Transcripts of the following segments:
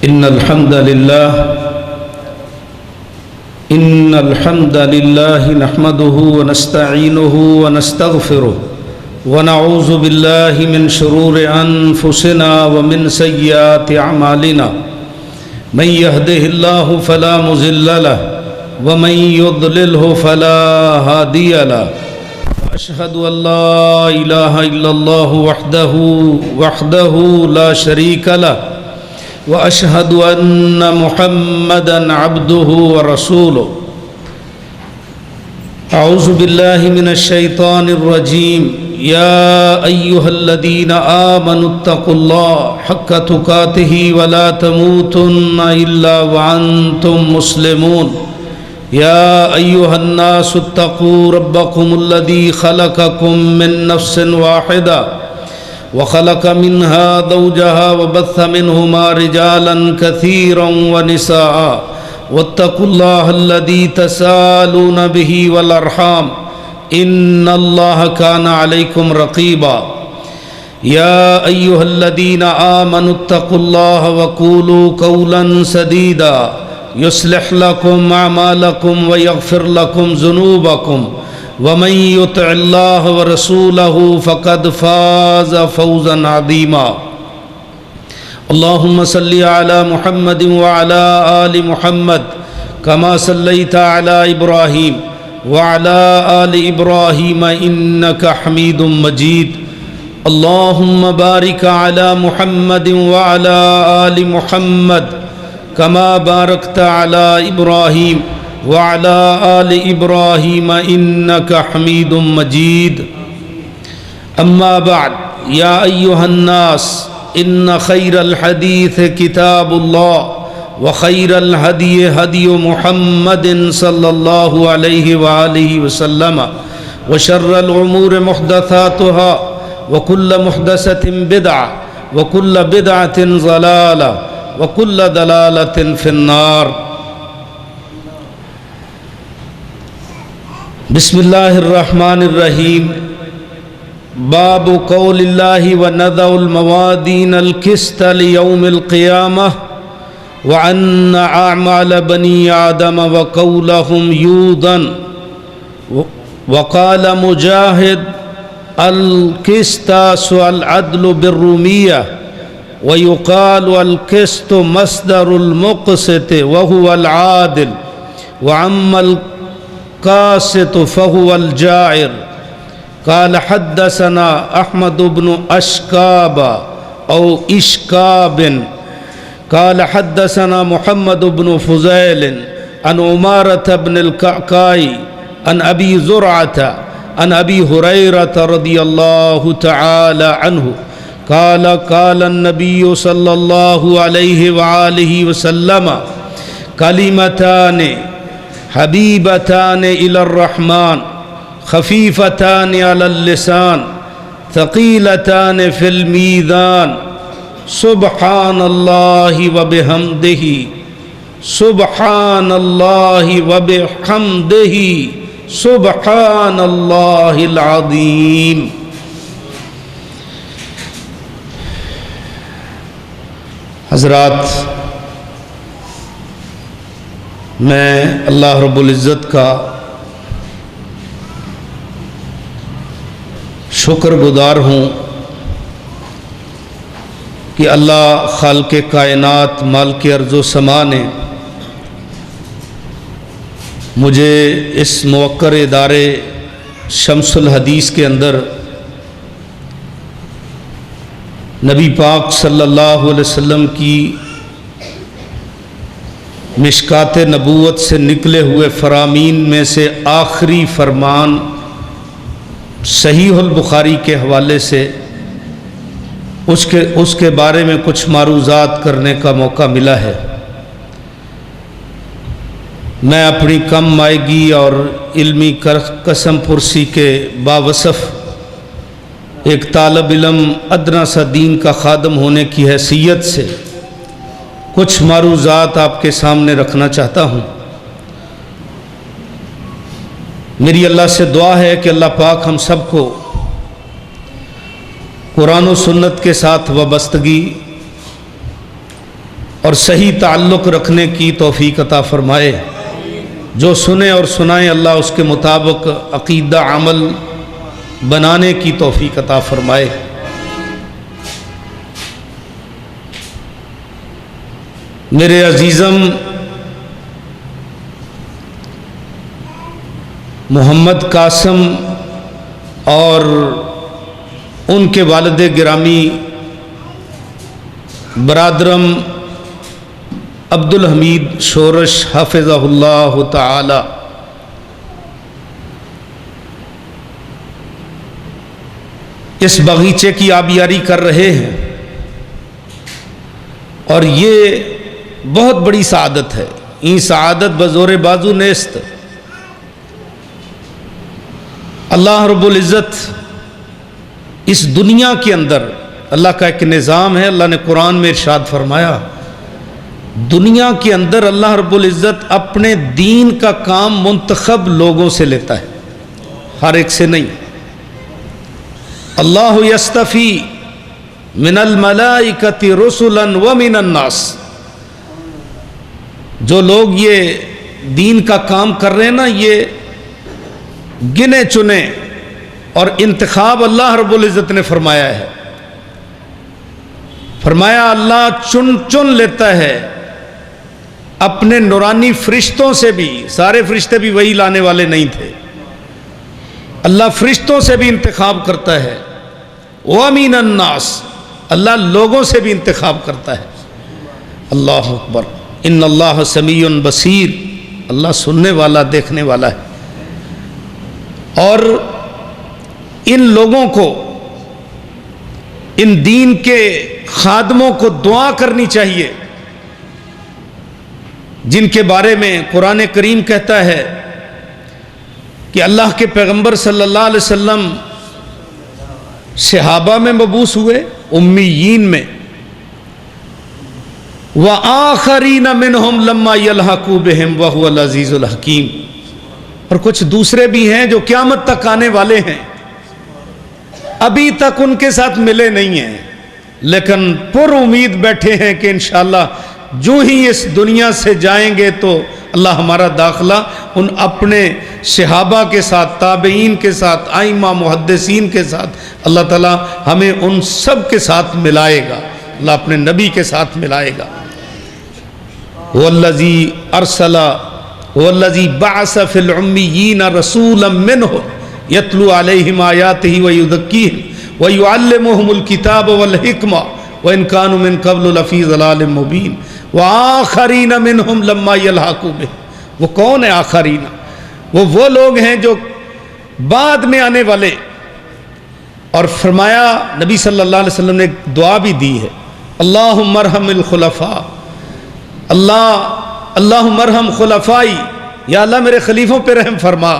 إن الحمد لله نحمده ونستعينه ونستغفره ونعوذ بالله من شرور أنفسنا ومن سيئات أعمالنا من يهده الله فلا مضل له ومن يضلله فلا هادي له وأشهد أن لا إله إلا الله وحده لا شريك له وأشهد أن محمدًا عبده ورسوله أعوذ بالله من الشيطان الرجيم يا أيها الذين آمنوا اتقوا الله حق تقاته ولا تموتن إلا وأنتم مسلمون يا أيها الناس اتقوا ربكم الذي خلقكم من نفس واحدة وخلق منها زوجها وبث منهما رجالا كثيرا ونساء واتقوا الله الذي تساءلون به والأرحام إن الله كان عليكم رقيبا يا أيها الذين آمنوا اتقوا الله وقولوا قولا سديدا يصلح لكم أعمالكم ويغفر لكم ذنوبكم ومن يطع الله ورسوله فقد فاز فوزا عظيما اللهم صل على محمد وعلى آل محمد كما صليت على إبراهيم وعلى آل إبراهيم إنك حميد مجيد اللهم بارك على محمد وعلى آل محمد كما باركت على إبراهيم وعلى آل إبراهيم إنك حميد مجيد أما بعد يا أيها الناس إن خير الحديث كتاب الله وخير الهدي هدي محمد صلى الله عليه وآله وسلم وشر الأمور محدثاتها وكل محدثة بدعة وكل بدعة ضلالة وكل ضلالة في النار بسم اللہ الرحمن الرحیم باب قول اللہ ونضع الموازین القسط لیوم القیامہ وأن أعمال بني آدم وقولهم يوزن وقال مجاهد القسطاس العدل بالرومية ويقال القسط مصدر المقسط وهو العادل وعم قاسط فهو الجائر قال حدثنا أحمد بن أشكاب أو إشكاب قال حدثنا محمد بن فضيل عن عمارة بن الكعكاء عن أبي زرعة عن أبي هريرة رضي الله تعالى عنه قال قال النبي صلى الله عليه وآله وسلم كلمتان حبيبتان إلى الرحمن خفيفتان على اللسان ثقيلتان في الميزان سبحان الله وبحمده سبحان الله وبحمده سبحان الله العظيم حضرات، میں اللہ رب العزت کا شکر گزار ہوں کہ اللہ خالق کائنات مالک ارض و سما نے مجھے اس موقر ادارے شمس الحدیث کے اندر نبی پاک صلی اللہ علیہ وسلم کی مشکات نبوت سے نکلے ہوئے فرامین میں سے آخری فرمان صحیح البخاری کے حوالے سے اس کے بارے میں کچھ معروضات کرنے کا موقع ملا ہے۔ میں اپنی کم مائگی اور علمی قسم پرسی کے باوصف ایک طالب علم ادنا سا دین کا خادم ہونے کی حیثیت سے کچھ معروضات آپ کے سامنے رکھنا چاہتا ہوں۔ میری اللہ سے دعا ہے کہ اللہ پاک ہم سب کو قرآن و سنت کے ساتھ وابستگی، اور صحیح تعلق رکھنے کی توفیق عطا فرمائے۔ جو سنیں اور سنائیں اللہ اس کے مطابق عقیدہ عمل بنانے کی توفیق عطا فرمائے۔ میرے عزیزم، محمد قاسم اور ان کے والد گرامی برادرم عبد الحمید شورش حافظہ اللہ تعالی اس باغیچے کی آبیاری کر رہے ہیں، اور یہ بہت بڑی سعادت ہے۔ این سعادت بزور بازو نیست۔ اللہ رب العزت اس دنیا کے اندر، اللہ کا ایک نظام ہے، اللہ نے قرآن میں ارشاد فرمایا، دنیا کے اندر اللہ رب العزت اپنے دین کا کام منتخب لوگوں سے لیتا ہے، ہر ایک سے نہیں۔ اللہ یستفی من الملائکۃ رسلا ومن الناس، جو لوگ یہ دین کا کام کر رہے ہیں نا، یہ گنے چنے اور انتخاب اللہ رب العزت نے فرمایا ہے۔ فرمایا اللہ چن لیتا ہے اپنے نورانی فرشتوں سے بھی، سارے فرشتے بھی وہی لانے والے نہیں تھے، اللہ فرشتوں سے بھی انتخاب کرتا ہے، وَمِنَ النَّاسِ، اللہ لوگوں سے بھی انتخاب کرتا ہے۔ اللہ اکبر، ان اللہ سمیع بصیر، اللہ سننے والا دیکھنے والا ہے۔ اور ان لوگوں کو، ان دین کے خادموں کو دعا کرنی چاہیے، جن کے بارے میں قرآن کریم کہتا ہے کہ اللہ کے پیغمبر صلی اللہ علیہ وسلم صحابہ میں مبعوث ہوئے، امیین میں، وآخرین منہم لما یلحقوا بہم وہو العزیز الحکیم، اور کچھ دوسرے بھی ہیں جو قیامت تک آنے والے ہیں، ابھی تک ان کے ساتھ ملے نہیں ہیں، لیکن پر امید بیٹھے ہیں کہ انشاءاللہ جو ہی اس دنیا سے جائیں گے تو اللہ ہمارا داخلہ ان اپنے صحابہ کے ساتھ، تابعین کے ساتھ، ائمہ محدثین کے ساتھ، اللہ تعالی ہمیں ان سب کے ساتھ ملائے گا، اللہ اپنے نبی کے ساتھ ملائے گا۔ والذی ارسل والذی بعث فی العمیین رسولا منہم یتلو علیہم آیاتہ ویزکیہم ویعلمہم الکتاب والحکمہ وإن كانوا من قبل لفی ضلال مبین وآخرین منہم لما یلحقوا بہم۔ وہ کون ہے آخرین؟ وہ لوگ ہیں جو بعد میں آنے والے۔ اور فرمایا نبی صلی اللہ علیہ وسلم نے ایک دعا بھی دی ہے، اللہم ارحم الخلفاء، اللہم ارحم خلفائی، یا اللہ میرے خلیفوں پہ رحم فرما۔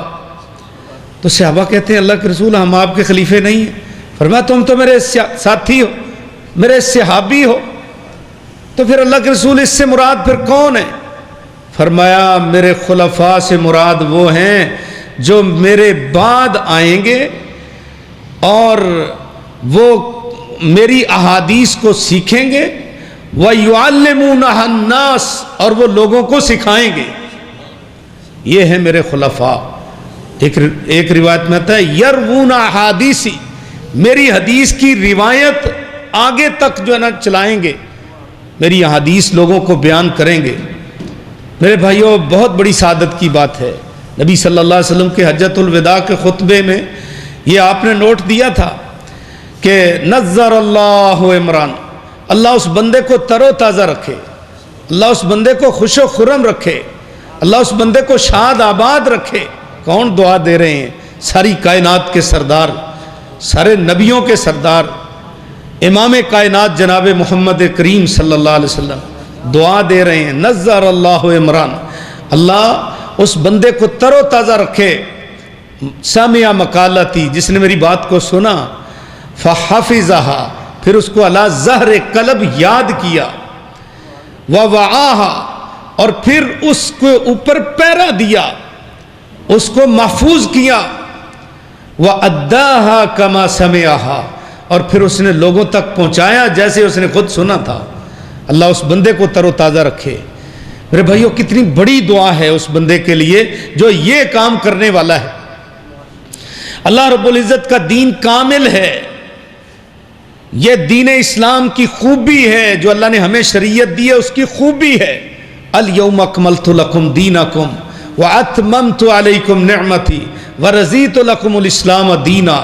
تو صحابہ کہتے ہیں اللہ کے رسول ہم آپ کے خلیفے نہیں ہیں۔ فرمایا تم تو میرے ساتھی ہو، میرے صحابی ہو، تو پھر اللہ کے رسول اس سے مراد پھر کون ہے؟ فرمایا میرے خلفاء سے مراد وہ ہیں جو میرے بعد آئیں گے اور وہ میری احادیث کو سیکھیں گے، وَيُعَلِّمُونَهَا النَّاسِ، اور وہ لوگوں کو سکھائیں گے۔ یہ ہے میرے خلفاء۔ ایک روایت میں آتا ہے یروون احادیثی، میری حدیث کی روایت آگے تک جو ہے نا چلائیں گے، میری احادیث لوگوں کو بیان کریں گے۔ میرے بھائیوں، بہت بڑی سعادت کی بات ہے۔ نبی صلی اللہ علیہ وسلم کے حجۃ الوداع کے خطبے میں یہ آپ نے نوٹ دیا تھا کہ نظر اللہ عمران، اللہ اس بندے کو تر و تازہ رکھے، اللہ اس بندے کو خوش و خرم رکھے، اللہ اس بندے کو شاد آباد رکھے۔ کون دعا دے رہے ہیں؟ ساری کائنات کے سردار، سارے نبیوں کے سردار، امام کائنات جناب محمد کریم صلی اللہ علیہ وسلم دعا دے رہے ہیں، نظر اللہ عمران، اللہ اس بندے کو تر و تازہ رکھے، سامع مقالتی، جس نے میری بات کو سنا، فحفظہا، پھر اس کو علی ظہر قلب یاد کیا، ووعاہا، اور پھر اس کو اوپر پیرا دیا، اس کو محفوظ کیا، وَأَدَّاهَا كَمَا سَمِعَهَا، اور پھر اس نے لوگوں تک پہنچایا جیسے اس نے خود سنا تھا۔ اللہ اس بندے کو تر و تازہ رکھے۔ میرے بھائیو، کتنی بڑی دعا ہے اس بندے کے لیے جو یہ کام کرنے والا ہے۔ اللہ رب العزت کا دین کامل ہے، یہ دین اسلام کی خوبی ہے جو اللہ نے ہمیں شریعت دی ہے، اس کی خوبی ہے۔ الیوم اکملت لکم دینکم واتممت علیکم نعمتی ورضیت لکم الاسلام دینا۔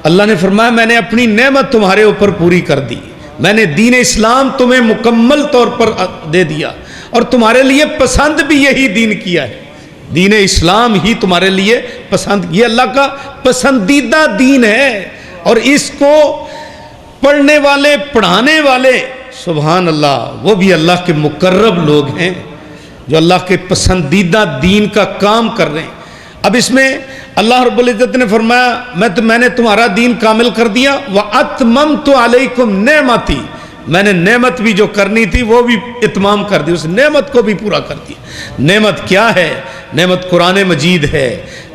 اللہ نے فرمایا میں نے اپنی نعمت تمہارے اوپر پوری کر دی، میں نے دین اسلام تمہیں مکمل طور پر دے دیا اور تمہارے لیے پسند بھی یہی دین کیا ہے، دین اسلام ہی تمہارے لیے پسند، یہ اللہ کا پسندیدہ دین ہے۔ اور اس کو پڑھنے والے، پڑھانے والے، سبحان اللہ، وہ بھی اللہ کے مقرب لوگ ہیں جو اللہ کے پسندیدہ دین کا کام کر رہے ہیں۔ اب اس میں اللہ رب العزت نے فرمایا میں نے تمہارا دین کامل کر دیا، وَأَتْمَمْتُ عَلَيْكُمْ نِعْمَتِي، میں نے نعمت بھی جو کرنی تھی وہ بھی اتمام کر دی، اس نعمت کو بھی پورا کر دیا۔ نعمت کیا ہے؟ نعمت قرآن مجید ہے،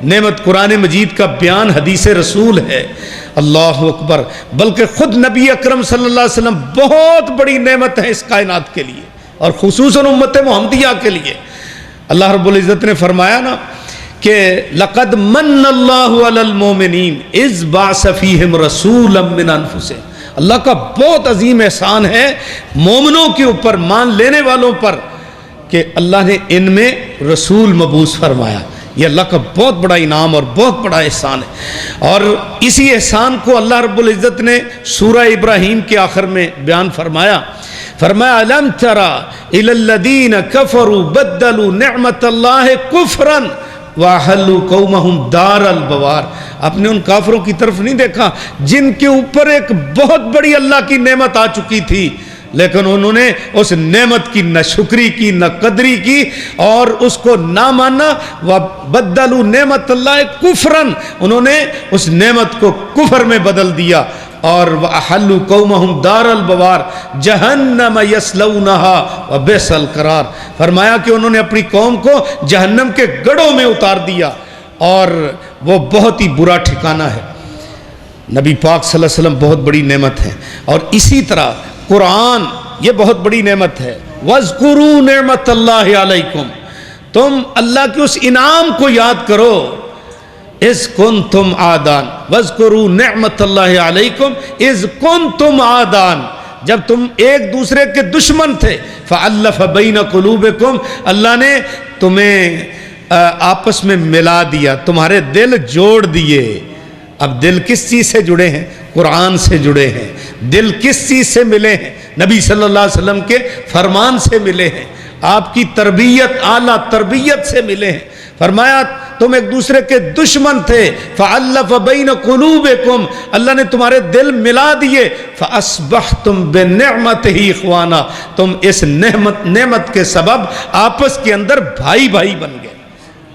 نعمت قرآن مجید کا بیان حدیث رسول ہے۔ اللہ اکبر، بلکہ خود نبی اکرم صلی اللہ علیہ وسلم بہت بڑی نعمت ہے اس کائنات کے لیے اور خصوصاً امت محمدیہ کے لیے۔ اللہ رب العزت نے فرمایا نا کہ لقد من اللہ علی المومنین اذ بعث فیہم رسولا من انفسہم، اللہ کا بہت عظیم احسان ہے مومنوں کے اوپر، مان لینے والوں پر، کہ اللہ نے ان میں رسول مبعوث فرمایا۔ یہ اللہ کا بہت بڑا انعام اور بہت بڑا احسان ہے۔ اور اسی احسان کو اللہ رب العزت نے سورہ ابراہیم کے آخر میں بیان فرمایا، الم تری الی الذین کفروا بدلوا نعمت اللہ کفرا وَأَحَلُّوا قَوْمَهُمْ دَارَ الْبَوَارِ، آپ نے ان کافروں کی طرف نہیں دیکھا جن کے اوپر ایک بہت بڑی اللہ کی نعمت آ چکی تھی، لیکن انہوں نے اس نعمت کی نہ شکری کی نہ قدری کی اور اس کو نہ مانا۔ وَبَدَّلُوا نعمت اللہ کفراً، انہوں نے اس نعمت کو کفر میں بدل دیا۔ اور وَأَحَلُّوا قَوْمَهُمْ دَارَ الْبَوَارِ جَهَنَّمَ يَصْلَوْنَهَا وَبِئْسَ الْقَرَارُ، فرمایا کہ انہوں نے اپنی قوم کو جہنم کے گڑھوں میں اتار دیا اور وہ بہت ہی برا ٹھکانہ ہے۔ نبی پاک صلی اللہ علیہ وسلم بہت بڑی نعمت ہے، اور اسی طرح قرآن یہ بہت بڑی نعمت ہے۔ وَاذْكُرُوا نِعْمَتَ اللَّهِ عَلَيْكُمْ، تم اللہ کے اس انعام کو یاد کرو، اِذْ كُنْتُمْ عَادًا وَاذْكُرُوا نِعْمَتَ اللَّهِ عَلَيْكُمْ اِذْ كُنْتُمْ عَادًا، جب تم ایک دوسرے کے دشمن تھے، فَأَلَّفَ بَيْنَ قُلُوبِكُمْ، اللہ نے تمہیں آپس میں ملا دیا، تمہارے دل جوڑ دیے۔ اب دل کس چیز سے جڑے ہیں؟ قرآن سے جڑے ہیں۔ دل کس چیز سے ملے ہیں؟ نبی صلی اللہ علیہ وسلم کے فرمان سے ملے ہیں، آپ کی تربیت، اعلیٰ تربیت سے ملے ہیں۔ فرمایا تم ایک دوسرے کے دشمن تھے، فَأَلَّفَ بَيْنَ قُلُوبِكُمْ، اللہ نے تمہارے دل ملا دیے، فَأَصْبَحْتُمْ بِنِعْمَتِهِ إِخْوَانًا، تم اس نعمت کے سبب آپس کے اندر بھائی بھائی بن گئے۔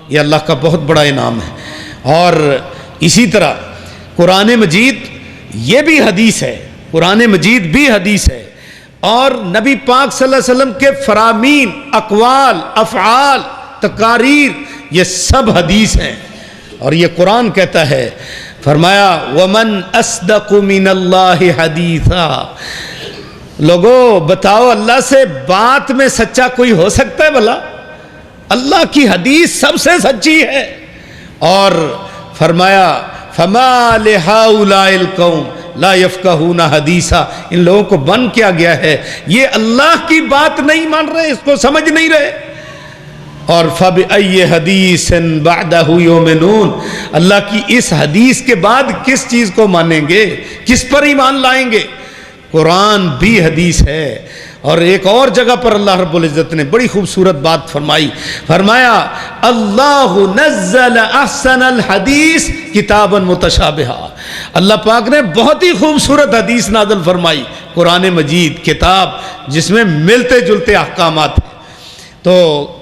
یہ اللہ کا بہت بڑا انعام ہے۔ اور اسی طرح قرآن مجید یہ بھی حدیث ہے، قرآن مجید بھی حدیث ہے، اور نبی پاک صلی اللہ علیہ وسلم کے فرامین، اقوال، افعال، تقاریر، یہ سب حدیث ہیں۔ اور یہ قرآن کہتا ہے، فرمایا وَمَنْ أَصْدَقُ مِنَ اللَّهِ حَدِيثًا، لوگو بتاؤ اللہ سے بات میں سچا کوئی ہو سکتا ہے بھلا؟ اللہ کی حدیث سب سے سچی ہے۔ اور فرمایا فَمَا لِهَؤُلَاءِ الْقَوْمِ لَا يَفْقَهُونَ حَدِيثًا، ان لوگوں کو بن کیا گیا ہے، یہ اللہ کی بات نہیں مان رہے، اس کو سمجھ نہیں رہے۔ اور فَبِأَيِّ حَدِيثٍ بَعْدَهُ يُؤْمِنُونَ، اللہ کی اس حدیث کے بعد کس چیز کو مانیں گے، کس پر ایمان لائیں گے؟ قرآن بھی حدیث ہے۔ اور ایک اور جگہ پر اللہ رب العزت نے بڑی خوبصورت بات فرمائی، فرمایا اللہ نزل احسن الحدیث کتابا متشابہا، اللہ پاک نے بہت ہی خوبصورت حدیث نازل فرمائی، قرآن مجید کتاب جس میں ملتے جلتے احکامات ہیں۔ تو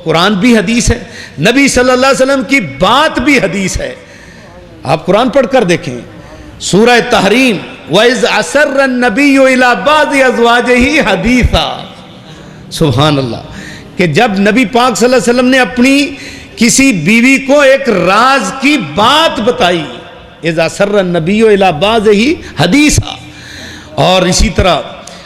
قرآن بھی حدیث ہے، نبی صلی اللہ علیہ وسلم کی بات بھی حدیث ہے۔ آپ قرآن پڑھ کر دیکھیں، سورہ تحریم وَإِذْ أَسَرَّ النَّبِيُّ إِلَىٰ بَعْضِ أَزْوَاجِهِ حَدِيثًا، سبحان اللہ، کہ جب نبی پاک صلی اللہ علیہ وسلم نے اپنی کسی بیوی کو ایک راز کی بات بتائی، إِذْ أَسَرَّ النَّبِيُّ إِلَىٰ بَعْضِهِ حَدِيثًا۔ اور اسی طرح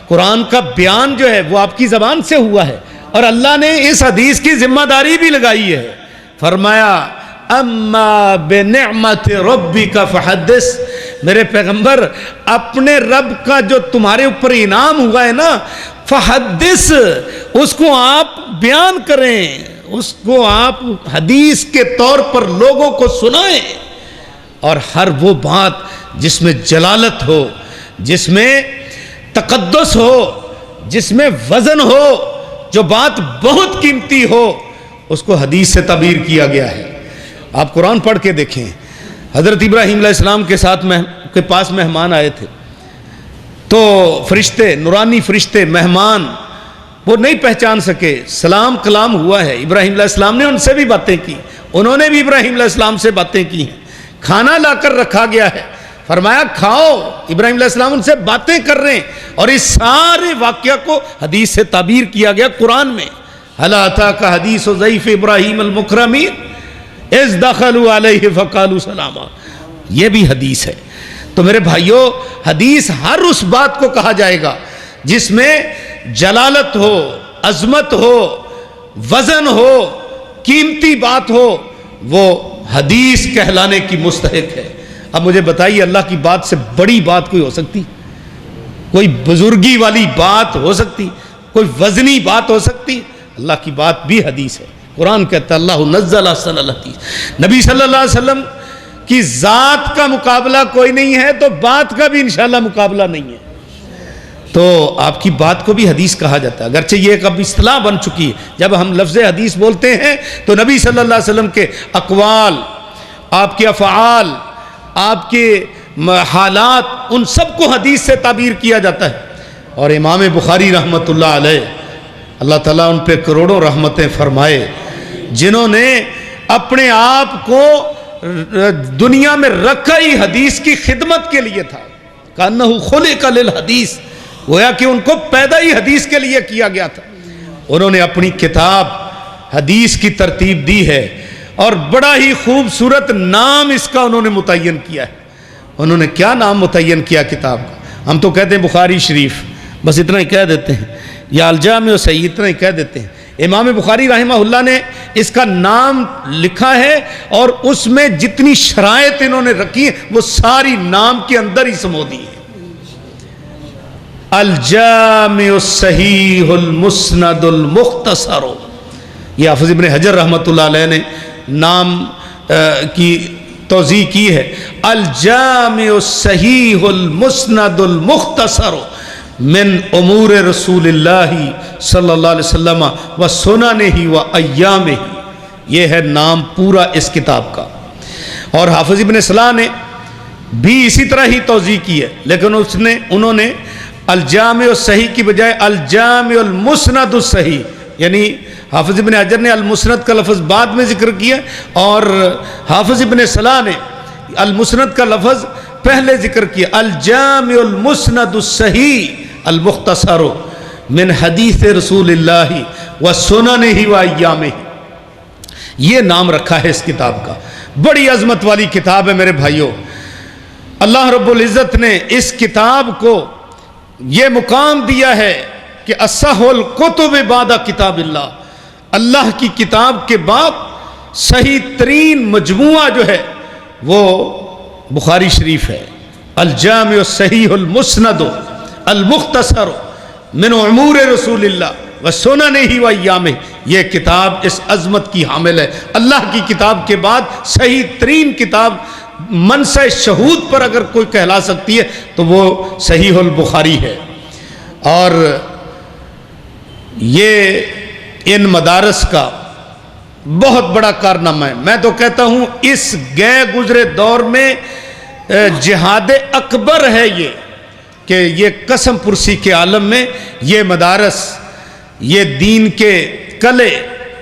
قرآن کا بیان جو ہے وہ آپ کی زبان سے ہوا ہے، اور اللہ نے اس حدیث کی ذمہ داری بھی لگائی ہے. فرمایا اما بنعمت ربک فحدث، میرے پیغمبر اپنے رب کا جو تمہارے اوپر انعام ہوا ہے نا، فحدث، اس کو آپ بیان کریں، اس کو آپ حدیث کے طور پر لوگوں کو سنائیں. اور ہر وہ بات جس میں جلالت ہو، جس میں تقدس ہو، جس میں وزن ہو، جو بات بہت قیمتی ہو، اس کو حدیث سے تعبیر کیا گیا ہے. آپ قرآن پڑھ کے دیکھیں، حضرت ابراہیم علیہ السلام کے پاس مہمان آئے تھے، تو فرشتے، نورانی فرشتے، مہمان، وہ نہیں پہچان سکے. سلام کلام ہوا ہے، ابراہیم علیہ السلام نے ان سے بھی باتیں کی، انہوں نے بھی ابراہیم علیہ السلام سے باتیں کی ہیں. کھانا لا کر رکھا گیا ہے، فرمایا کھاؤ. ابراہیم علیہ السلام ان سے باتیں کر رہے ہیں، اور اس سارے واقعہ کو حدیث سے تعبیر کیا گیا قرآن میں. هل أتاك حدیث ضیف ابراہیم المکرمین اذ دخلوا علیہ فقالوا سلاما، یہ بھی حدیث ہے. تو میرے بھائیوں، حدیث ہر اس بات کو کہا جائے گا جس میں جلالت ہو، عظمت ہو، وزن ہو، قیمتی بات ہو، وہ حدیث کہلانے کی مستحق ہے. اب مجھے بتائیے، اللہ کی بات سے بڑی بات کوئی ہو سکتی؟ کوئی بزرگی والی بات ہو سکتی؟ کوئی وزنی بات ہو سکتی؟ اللہ کی بات بھی حدیث ہے. قرآن کہتا ہے اللہ نزل احسن الحدیث. نبی صلی اللہ علیہ وسلم کی ذات کا مقابلہ کوئی نہیں ہے، تو بات کا بھی انشاءاللہ مقابلہ نہیں ہے. تو آپ کی بات کو بھی حدیث کہا جاتا ہے، اگرچہ یہ ایک اب اصطلاح بن چکی ہے. جب ہم لفظ حدیث بولتے ہیں تو نبی صلی اللہ علیہ وسلم کے اقوال، آپ کے افعال، آپ کے حالات، ان سب کو حدیث سے تعبیر کیا جاتا ہے. اور امام بخاری رحمۃ اللہ علیہ، اللہ تعالیٰ ان پہ کروڑوں رحمتیں فرمائے، جنہوں نے اپنے آپ کو دنیا میں رکھا ہی حدیث کی خدمت کے لیے تھا. کأنہ خلق للحدیث، گویا کہ ان کو پیدا ہی حدیث کے لیے کیا گیا تھا. انہوں نے اپنی کتاب حدیث کی ترتیب دی ہے، اور بڑا ہی خوبصورت نام اس کا انہوں نے متعین کیا ہے. انہوں نے کیا نام متعین کیا کتاب کا؟ ہم تو کہتے ہیں بخاری شریف، بس اتنا ہی کہہ دیتے ہیں، یا الجامع صحیح، اتنا ہی کہہ دیتے ہیں. امام بخاری رحمہ اللہ نے اس کا نام لکھا ہے، اور اس میں جتنی شرائط انہوں نے رکھی ہیں وہ ساری نام کے اندر ہی سمودی ہے. الجامع الصحیح المسند المختصر، یہ حافظ ابن حجر رحمۃ اللہ علیہ نے نام کی توضیح کی ہے. الجامع الصحیح المسند المختصر من امور رسول اللہ صلی اللہ علیہ وسلم و سننہ و ایامہ، یہ ہے نام پورا اس کتاب کا. اور حافظ ابن صلاح نے بھی اسی طرح ہی توضیح کی ہے، لیکن انہوں نے الجامع الصحیح کی بجائے الجامع المسند الصحیح، یعنی حافظ ابن حجر نے المسند کا لفظ بعد میں ذکر کیا، اور حافظ ابن صلاح نے المسند کا لفظ پہلے ذکر کیا. الجامع المسند الصحیح المختصر من حدیث رسول اللہ و سننہ و ایامہ، یہ نام رکھا ہے اس کتاب کا. بڑی عظمت والی کتاب ہے میرے بھائیوں. اللہ رب العزت نے اس کتاب کو یہ مقام دیا ہے کہ اصح الکتب بعد کتاب اللہ، اللہ کی کتاب کے بعد صحیح ترین مجموعہ جو ہے وہ بخاری شریف ہے. الجامع الصحیح المسند المختصر من امور رسول اللہ و سننہ و ایامہ، یہ کتاب اس عظمت کی حامل ہے. اللہ کی کتاب کے بعد صحیح ترین کتاب منصع شہود پر اگر کوئی کہلا سکتی ہے تو وہ صحیح البخاری ہے. اور یہ ان مدارس کا بہت بڑا کارنامہ ہے. میں تو کہتا ہوں اس گئے گزرے دور میں جہاد اکبر ہے یہ، کہ یہ قسم پرسی کے عالم میں یہ مدارس، یہ دین کے کلے،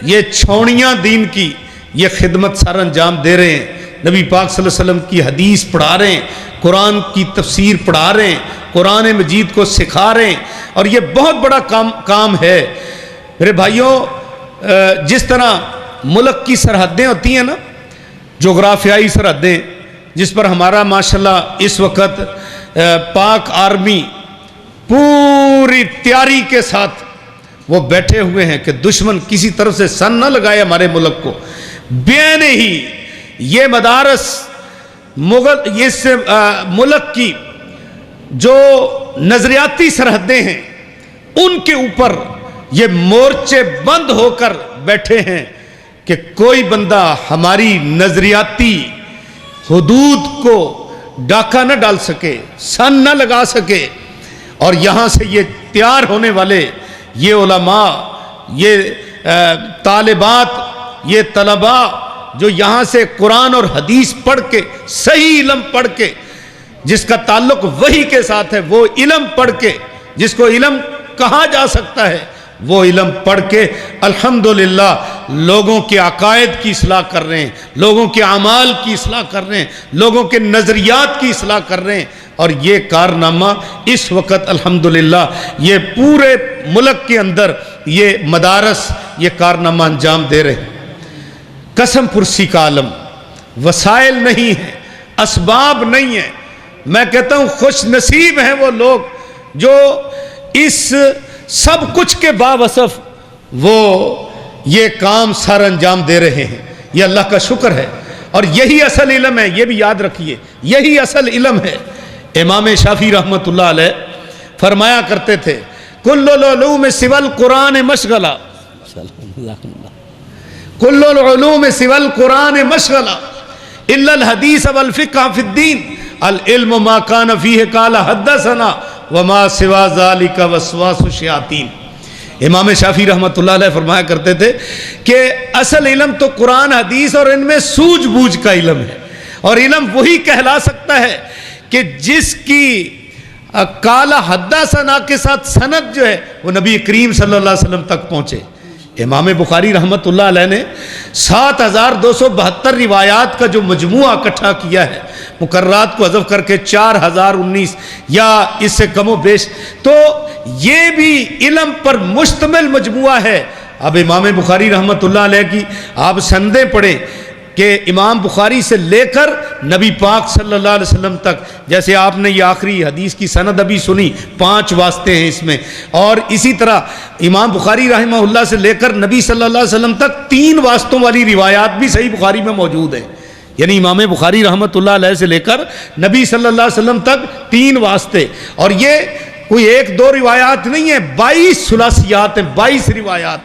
یہ چھوڑیاں دین کی، یہ خدمت سر انجام دے رہے ہیں. نبی پاک صلی اللہ علیہ وسلم کی حدیث پڑھا رہے ہیں، قرآن کی تفسیر پڑھا رہے ہیں، قرآن مجید کو سکھا رہے ہیں، اور یہ بہت بڑا کام ہے میرے بھائیوں. جس طرح ملک کی سرحدیں ہوتی ہیں نا، جغرافیائی سرحدیں، جس پر ہمارا ماشاءاللہ اس وقت پاک آرمی پوری پوری تیاری کے ساتھ وہ بیٹھے ہوئے ہیں کہ دشمن کسی طرف سے سن نہ لگائے ہمارے ملک کو. بین ہی یہ مدارس مغل اس ملک کی جو نظریاتی سرحدیں ہیں ان کے اوپر یہ مورچے بند ہو کر بیٹھے ہیں کہ کوئی بندہ ہماری نظریاتی حدود کو ڈاکہ نہ ڈال سکے، سن نہ لگا سکے. اور یہاں سے یہ تیار ہونے والے یہ علماء، یہ طالبات، یہ طلباء جو یہاں سے قرآن اور حدیث پڑھ کے، صحیح علم پڑھ کے، جس کا تعلق وحی کے ساتھ ہے، وہ علم پڑھ کے جس کو علم کہا جا سکتا ہے، وہ علم پڑھ کے الحمدللہ لوگوں کے عقائد کی اصلاح کر رہے ہیں، لوگوں کے اعمال کی اصلاح کر رہے ہیں، لوگوں کے نظریات کی اصلاح کر رہے ہیں. اور یہ کارنامہ اس وقت الحمدللہ یہ پورے ملک کے اندر یہ مدارس یہ کارنامہ انجام دے رہے ہیں. قسم پرسی کا عالم، وسائل نہیں ہیں، اسباب نہیں ہیں. میں کہتا ہوں خوش نصیب ہیں وہ لوگ جو اس سب کچھ کے باوصف وہ یہ کام سر انجام دے رہے ہیں. یہ اللہ کا شکر ہے اور یہی اصل علم ہے. یہ بھی یاد رکھیے، یہی اصل علم ہے. امام شافعی رحمۃ اللہ علیہ فرمایا کرتے تھے کل العلوم سوى القرآن مشغلہ، کل العلوم سوى القرآن مشغلہ الا الحدیث والفقہ فی الدین، العلم ما کان فیہ قال حدثنا وما سوا ذالک وسواس الشیاطین. امام شافعی رحمۃ اللہ علیہ فرمایا کرتے تھے کہ اصل علم تو قرآن حدیث اور ان میں سوجھ بوجھ کا علم ہے. اور علم وہی کہلا سکتا ہے کہ جس کی قال حدثنا کے ساتھ سند جو ہے وہ نبی کریم صلی اللہ علیہ وسلم تک پہنچے. امام بخاری رحمۃ اللہ علیہ نے 7272 روایات کا جو مجموعہ اکٹھا کیا ہے، مقررات کو حذف کر کے 4019 یا اس سے کم و بیش، تو یہ بھی علم پر مشتمل مجموعہ ہے. اب امام بخاری رحمۃ اللہ علیہ کی آپ سندیں پڑھیں کہ امام بخاری سے لے کر نبی پاک صلی اللہ علیہ وسلم تک، جیسے آپ نے یہ آخری حدیث کی سند ابھی سنی، 5 واسطے ہیں اس میں. اور اسی طرح امام بخاری رحمہ اللہ سے لے کر نبی صلی اللہ علیہ وسلم تک 3 واسطوں والی روایات بھی صحیح بخاری میں موجود ہیں. یعنی امام بخاری رحمۃ اللہ علیہ سے لے کر نبی صلی اللہ علیہ وسلم تک 3 واسطے. اور یہ کوئی 1-2 روایات نہیں ہیں، 22 ثلاثیات ہیں، 22 روایات.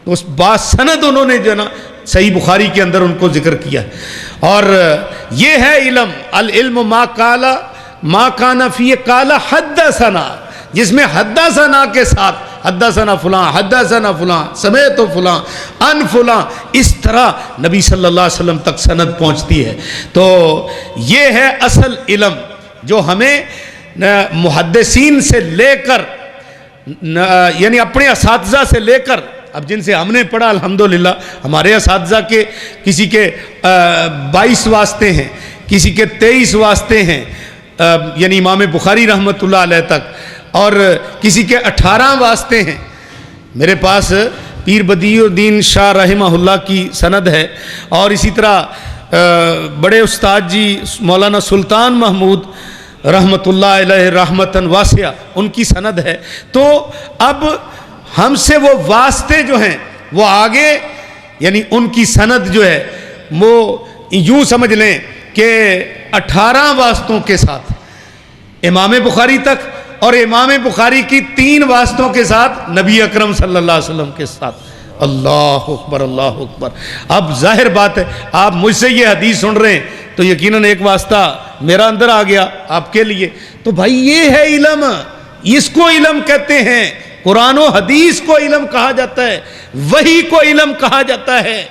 اس باسند انہوں نے جو نا صحیح بخاری کے اندر ان کو ذکر کیا. اور یہ ہے علم، العلم ما کان فیہ قال حدثنا، جس میں حدثنا کے ساتھ حدثنا فلاں، حدثنا فلاں، سمیت فلاں، ان فلاں، اس طرح نبی صلی اللہ علیہ وسلم تک سند پہنچتی ہے. تو یہ ہے اصل علم جو ہمیں محدثین سے لے کر، یعنی اپنے اساتذہ سے لے کر، اب جن سے ہم نے پڑھا الحمدللہ ہمارے اساتذہ کے کسی کے 22 واسطے ہیں، کسی کے 23 واسطے ہیں، یعنی امام بخاری رحمۃ اللہ علیہ تک، اور کسی کے 18 واسطے ہیں. میرے پاس پیر بدیع الدین شاہ رحمہ اللہ کی سند ہے، اور اسی طرح بڑے استاد جی مولانا سلطان محمود رحمۃ اللہ علیہ رحمتاً واسعہ ان کی سند ہے. تو اب ہم سے وہ واسطے جو ہیں وہ آگے، یعنی ان کی سند جو ہے وہ یوں سمجھ لیں کہ 18 واسطوں کے ساتھ امام بخاری تک، اور امام بخاری کی 3 واسطوں کے ساتھ نبی اکرم صلی اللہ علیہ وسلم کے ساتھ. اللہ اکبر، اللہ اکبر. اب ظاہر بات ہے آپ مجھ سے یہ حدیث سن رہے ہیں تو یقیناً ایک واسطہ میرا اندر آ گیا آپ کے لیے. تو بھائی یہ ہے علم، اس کو علم کہتے ہیں. قرآن و حدیث کو علم کہا جاتا ہے، وحی کو علم کہا جاتا ہے.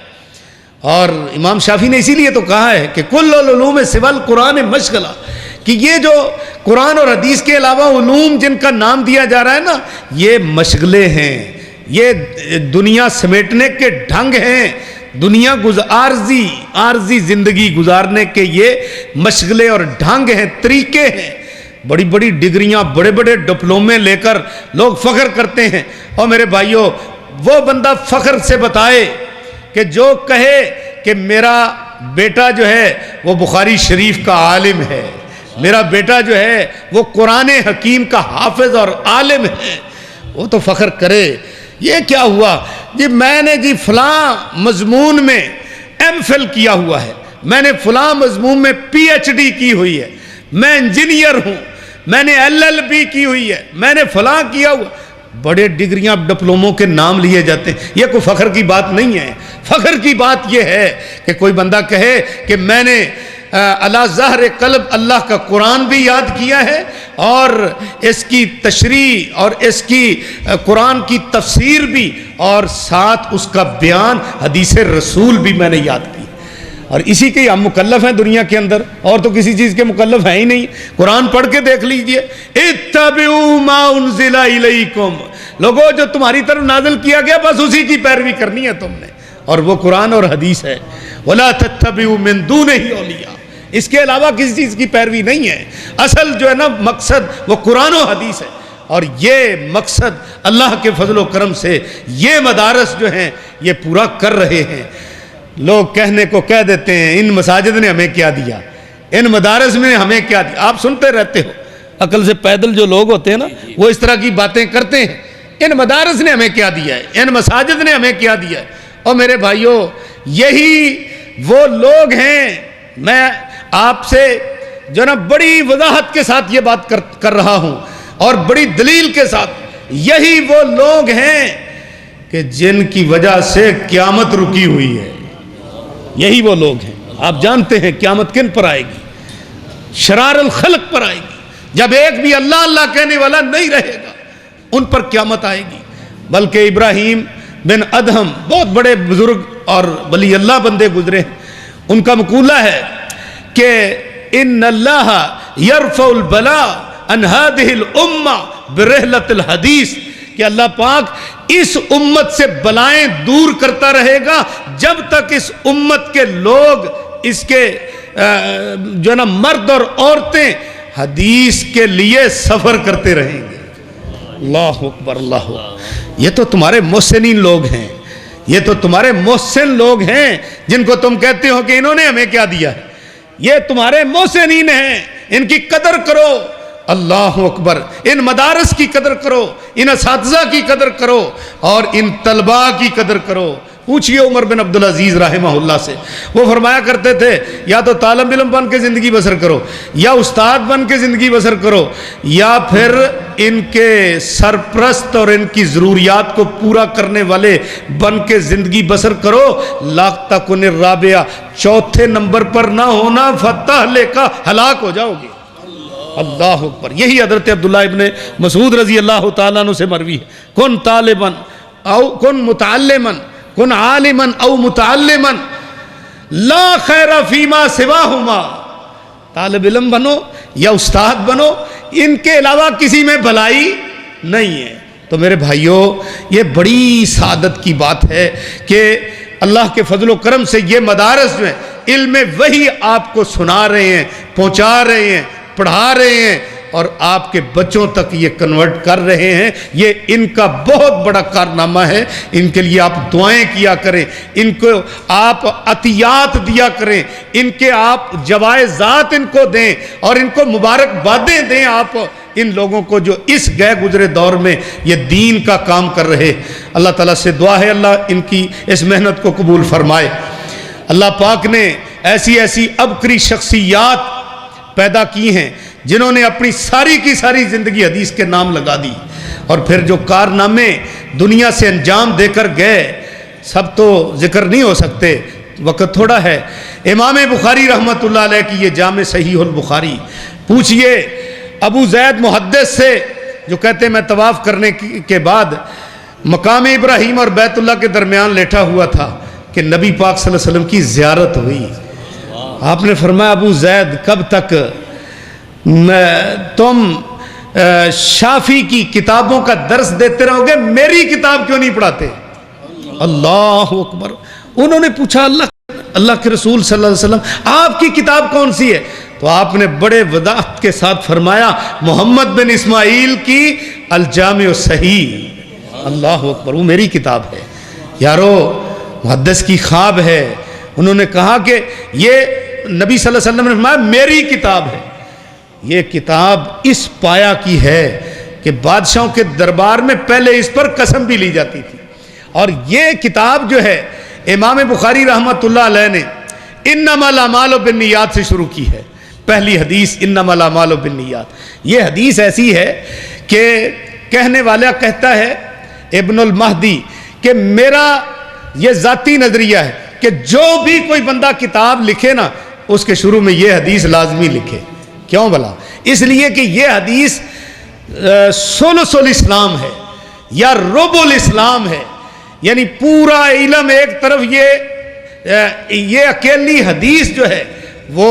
اور امام شافعی نے اسی لیے تو کہا ہے کہ کل العلوم سوى القرآن مشغلہ، کہ یہ جو قرآن اور حدیث کے علاوہ علوم جن کا نام دیا جا رہا ہے نا، یہ مشغلے ہیں، یہ دنیا سمیٹنے کے ڈھنگ ہیں، دنیا عارضی زندگی گزارنے کے یہ مشغلے اور ڈھنگ ہیں، طریقے ہیں. بڑی بڑی ڈگریاں، بڑے بڑے ڈپلومے لے کر لوگ فخر کرتے ہیں. اور میرے بھائیوں، وہ بندہ فخر سے بتائے کہ جو کہے کہ میرا بیٹا جو ہے وہ بخاری شریف کا عالم ہے، میرا بیٹا جو ہے وہ قرآن حکیم کا حافظ اور عالم ہے، وہ تو فخر کرے. یہ کیا ہوا جی میں نے جی فلاں مضمون میں ایم فل کیا ہوا ہے, میں نے فلاں مضمون میں پی ایچ ڈی کی ہوئی ہے, میں انجینئر ہوں, میں نے ایل ایل بی کی ہوئی ہے, میں نے فلاں کیا ہوا. بڑے ڈگریاں ڈپلوموں کے نام لیے جاتے ہیں. یہ کوئی فخر کی بات نہیں ہے. فخر کی بات یہ ہے کہ کوئی بندہ کہے کہ میں نے علی ظہر قلب اللہ کا قرآن بھی یاد کیا ہے اور اس کی تشریح اور اس کی قرآن کی تفسیر بھی اور ساتھ اس کا بیان حدیث رسول بھی میں نے یاد کی. اور اسی کے ہم مکلف ہیں دنیا کے اندر, اور تو کسی چیز کے مکلف ہیں ہی نہیں. قرآن پڑھ کے دیکھ لیجئے, اتبعوا ما انزل الیکم, لوگوں جو تمہاری طرف نازل کیا گیا بس اسی کی پیروی کرنی ہے تم نے, اور وہ قرآن اور حدیث ہے. ولا تتبعوا من دونہ اولیاء, اس کے علاوہ کسی چیز کی پیروی نہیں ہے. اصل جو ہے نا مقصد وہ قرآن و حدیث ہے, اور یہ مقصد اللہ کے فضل و کرم سے یہ مدارس جو ہیں یہ پورا کر رہے ہیں. لوگ کہنے کو کہہ دیتے ہیں ان مساجد نے ہمیں کیا دیا, ان مدارس میں ہمیں کیا دیا. آپ سنتے رہتے ہو, عقل سے پیدل جو لوگ ہوتے ہیں نا وہ اس طرح کی باتیں کرتے ہیں, ان مدارس نے ہمیں کیا دیا ہے, ان مساجد نے ہمیں کیا دیا ہے. اور میرے بھائیوں یہی وہ لوگ ہیں, میں آپ سے جو نا بڑی وضاحت کے ساتھ یہ بات کر رہا ہوں اور بڑی دلیل کے ساتھ, یہی وہ لوگ ہیں کہ جن کی وجہ سے قیامت رکی ہوئی ہے. یہی وہ لوگ ہیں. آپ جانتے ہیں قیامت کن پر آئے گی؟ شرار الخلق پر آئے گی. جب ایک بھی اللہ اللہ کہنے والا نہیں رہے گا ان پر قیامت آئے گی. بلکہ ابراہیم بن ادہم بہت بڑے بزرگ اور ولی اللہ بندے گزرے ہیں, ان کا مقولہ ہے کہ ان اللہ یرفع البلاء عن هذه الامہ برحلۃ الحدیث, کہ اللہ پاک اس امت سے بلائیں دور کرتا رہے گا جب تک اس امت کے لوگ, اس کے جو ہے نا مرد اور عورتیں حدیث کے لیے سفر کرتے رہیں گے. اللہ اکبر, اللہ اکبر. یہ تو تمہارے محسنین لوگ ہیں, یہ تو تمہارے محسن لوگ ہیں جن کو تم کہتے ہو کہ انہوں نے ہمیں کیا دیا ہے. یہ تمہارے محسنین ہیں, ان کی قدر کرو. اللہ اکبر. ان مدارس کی قدر کرو, ان اساتذہ کی قدر کرو اور ان طلباء کی قدر کرو. پوچھئے عمر بن عبدالعزیز رحمہ اللہ سے, وہ فرمایا کرتے تھے یا تو طالب علم بن کے زندگی بسر کرو, یا استاد بن کے زندگی بسر کرو, یا پھر ان کے سرپرست اور ان کی ضروریات کو پورا کرنے والے بن کے زندگی بسر کرو. لا تکن الرابعہ, چوتھے نمبر پر نہ ہونا, فتح لے کا ہلاک ہو جاؤ گے. اللہ اکبر. یہی حضرت عبداللہ ابن مسعود رضی اللہ تعالیٰ عنہ سے مروی ہے, کن طالباً او کن متعلماً کن عالماً او متعلماً لا خیر فیما سواہما. طالب علم بنو یا استاد بنو, ان کے علاوہ کسی میں بھلائی نہیں ہے. تو میرے بھائیوں یہ بڑی سعادت کی بات ہے کہ اللہ کے فضل و کرم سے یہ مدارس جو ہیں علم وحی آپ کو سنا رہے ہیں, پہنچا رہے ہیں, پڑھا رہے ہیں اور آپ کے بچوں تک یہ کنورٹ کر رہے ہیں. یہ ان کا بہت بڑا کارنامہ ہے. ان کے لیے آپ دعائیں کیا کریں, ان کو آپ عطیات دیا کریں, ان کے آپ جوائزات ان کو دیں اور ان کو مبارکبادیں دیں آپ ان لوگوں کو جو اس گئے گزرے دور میں یہ دین کا کام کر رہے. اللہ تعالیٰ سے دعا ہے اللہ ان کی اس محنت کو قبول فرمائے. اللہ پاک نے ایسی ایسی ابکری شخصیات پیدا کی ہیں جنہوں نے اپنی ساری کی ساری زندگی حدیث کے نام لگا دی, اور پھر جو کارنامے دنیا سے انجام دے کر گئے سب تو ذکر نہیں ہو سکتے, وقت تھوڑا ہے. امام بخاری رحمۃ اللہ علیہ کی یہ جامع صحیح البخاری, پوچھئے ابو زید محدث سے جو کہتے ہیں میں طواف کرنے کے بعد مقام ابراہیم اور بیت اللہ کے درمیان لیٹا ہوا تھا کہ نبی پاک صلی اللہ علیہ وسلم کی زیارت ہوئی. آپ نے فرمایا ابو زید کب تک تم شافی کی کتابوں کا درس دیتے رہو گے, میری کتاب کیوں نہیں پڑھاتے؟ اللہ اکبر. انہوں نے پوچھا اللہ کے رسول صلی اللہ علیہ وسلم آپ کی کتاب کون سی ہے؟ تو آپ نے بڑے وضاحت کے ساتھ فرمایا محمد بن اسماعیل کی الجامع الصحیح. اللہ اکبر. وہ میری کتاب ہے یارو, محدث کی خواب ہے. انہوں نے کہا کہ یہ نبی صلی اللہ علیہ وسلم نے فرمایا میری کتاب ہے. یہ کتاب اس پایا کی ہے کہ بادشاہوں کے دربار میں پہلے اس پر قسم بھی لی جاتی تھی. اور یہ کتاب جو ہے امام بخاری رحمۃ اللہ علیہ نے انما الاعمال بالنیات سے شروع کی ہے. پہلی حدیث انما الاعمال بالنیات. یہ حدیث ایسی ہے کہ کہنے والا کہتا ہے ابن المہدی کہ میرا یہ ذاتی نظریہ ہے کہ جو بھی کوئی بندہ کتاب لکھے نا اس کے شروع میں یہ حدیث لازمی لکھے. کیوں بھلا؟ اس لیے کہ یہ حدیث ثلث الاسلام ہے یا ربع الاسلام ہے. یعنی پورا علم ایک طرف، یہ اکیلی حدیث جو ہے وہ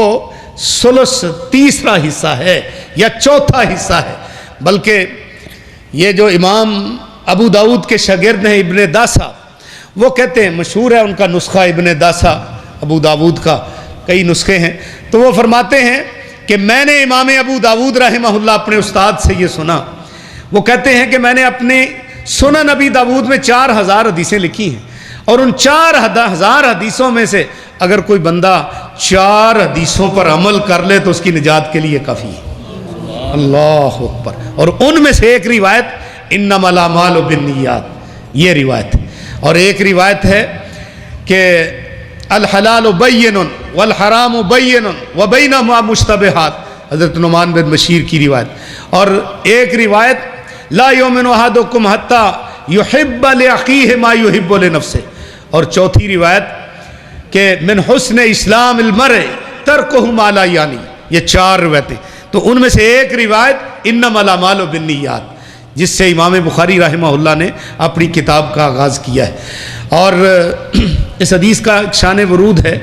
ثلث تیسرا حصہ ہے یا چوتھا حصہ ہے. بلکہ یہ جو امام ابو داود کے شاگرد ہیں ابن داسا، وہ کہتے ہیں، مشہور ہے ان کا نسخہ ابن داسا ابو داود کا، کئی نسخے ہیں، تو وہ فرماتے ہیں کہ میں نے امام ابو داود رحمہ اللہ اپنے استاد سے یہ سنا. وہ کہتے ہیں کہ میں نے اپنے سنن نبی داود میں 4000 حدیثیں لکھی ہیں، اور ان 4000 حدیثوں میں سے اگر کوئی بندہ 4 حدیثوں پر عمل کر لے تو اس کی نجات کے لیے کافی ہے. اللہ اکبر. اور ان میں سے ایک روایت انما الاعمال بالنیات، یہ روایت ہے. اور ایک روایت ہے کہ الحلال بین والحرام بین وبینہما مشتبہات، حضرت نعمان بن بشیر کی روایت. اور ایک روایت لا یؤمن احدکم حتی یحب لاخیہ ما یحب لنفسہ. اور چوتھی روایت کہ من حسن اسلام المرء ترکہ ما لا یعنی. یہ 4 روایتیں. تو ان میں سے ایک روایت انما الاعمال بالنیات، جس سے امام بخاری رحمہ اللہ نے اپنی کتاب کا آغاز کیا ہے. اور اس حدیث کا شان ورود ہے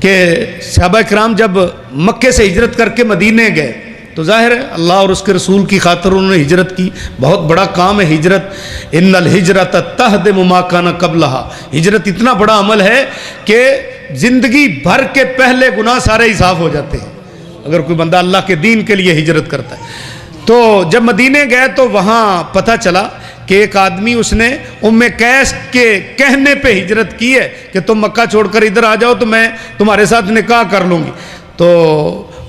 کہ صحابہ کرام جب مکے سے ہجرت کر کے مدینے گئے تو ظاہر ہے اللہ اور اس کے رسول کی خاطر انہوں نے ہجرت کی. بہت بڑا کام ہے ہجرت. ان الہجرت تہدم ما کان قبلہا. ہجرت اتنا بڑا عمل ہے کہ زندگی بھر کے پہلے گناہ سارے ہی صاف ہو جاتے ہیں اگر کوئی بندہ اللہ کے دین کے لیے ہجرت کرتا ہے. تو جب مدینے گئے تو وہاں پتہ چلا کہ ایک آدمی، اس نے ام قیس کے کہنے پہ ہجرت کی ہے کہ تم مکہ چھوڑ کر ادھر آ جاؤ تو میں تمہارے ساتھ نکاح کر لوں گی. تو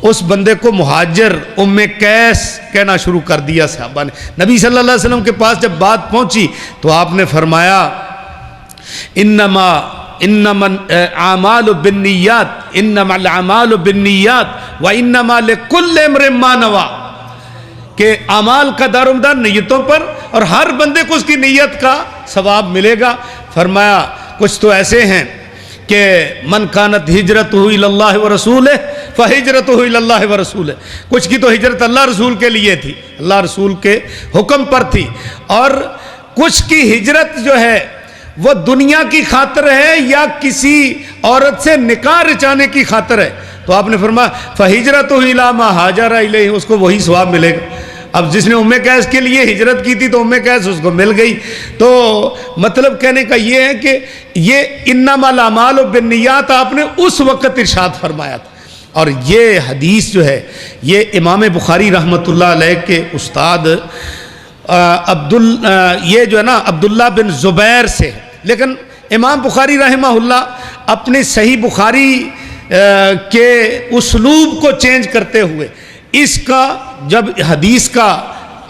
اس بندے کو مہاجر ام قیس کہنا شروع کر دیا صحابہ نے. نبی صلی اللہ علیہ وسلم کے پاس جب بات پہنچی تو آپ نے فرمایا انما اعمال بالنیات، انما الاعمال بالنیات وانما لکل امرئ ما نوی، کہ اعمال کا دار و مدار نیتوں پر، اور ہر بندے کو اس کی نیت کا ثواب ملے گا. فرمایا کچھ تو ایسے ہیں کہ من کانت ہجرتہ الی اللہ ورسولہ فہجرتہ الی اللہ ورسولہ. کچھ کی تو ہجرت اللہ رسول کے لیے تھی، اللہ رسول کے حکم پر تھی، اور کچھ کی ہجرت جو ہے وہ دنیا کی خاطر ہے یا کسی عورت سے نکاح رچانے کی خاطر ہے. تو آپ نے فرمایا فہجرتہ الی ما ہاجر الیہ، اس کو وہی ثواب ملے گا. اب جس نے ام قیس کے لیے ہجرت کی تھی تو ام قیس اس کو مل گئی. تو مطلب کہنے کا یہ ہے کہ یہ انما الاعمال بالنیات آپ نے اس وقت ارشاد فرمایا تھا. اور یہ حدیث جو ہے یہ امام بخاری رحمۃ اللہ علیہ کے استاد یہ جو ہے نا عبداللہ بن زبیر سے. لیکن امام بخاری رحمہ اللہ اپنی صحیح بخاری کے اسلوب کو چینج کرتے ہوئے اس کا جب حدیث کا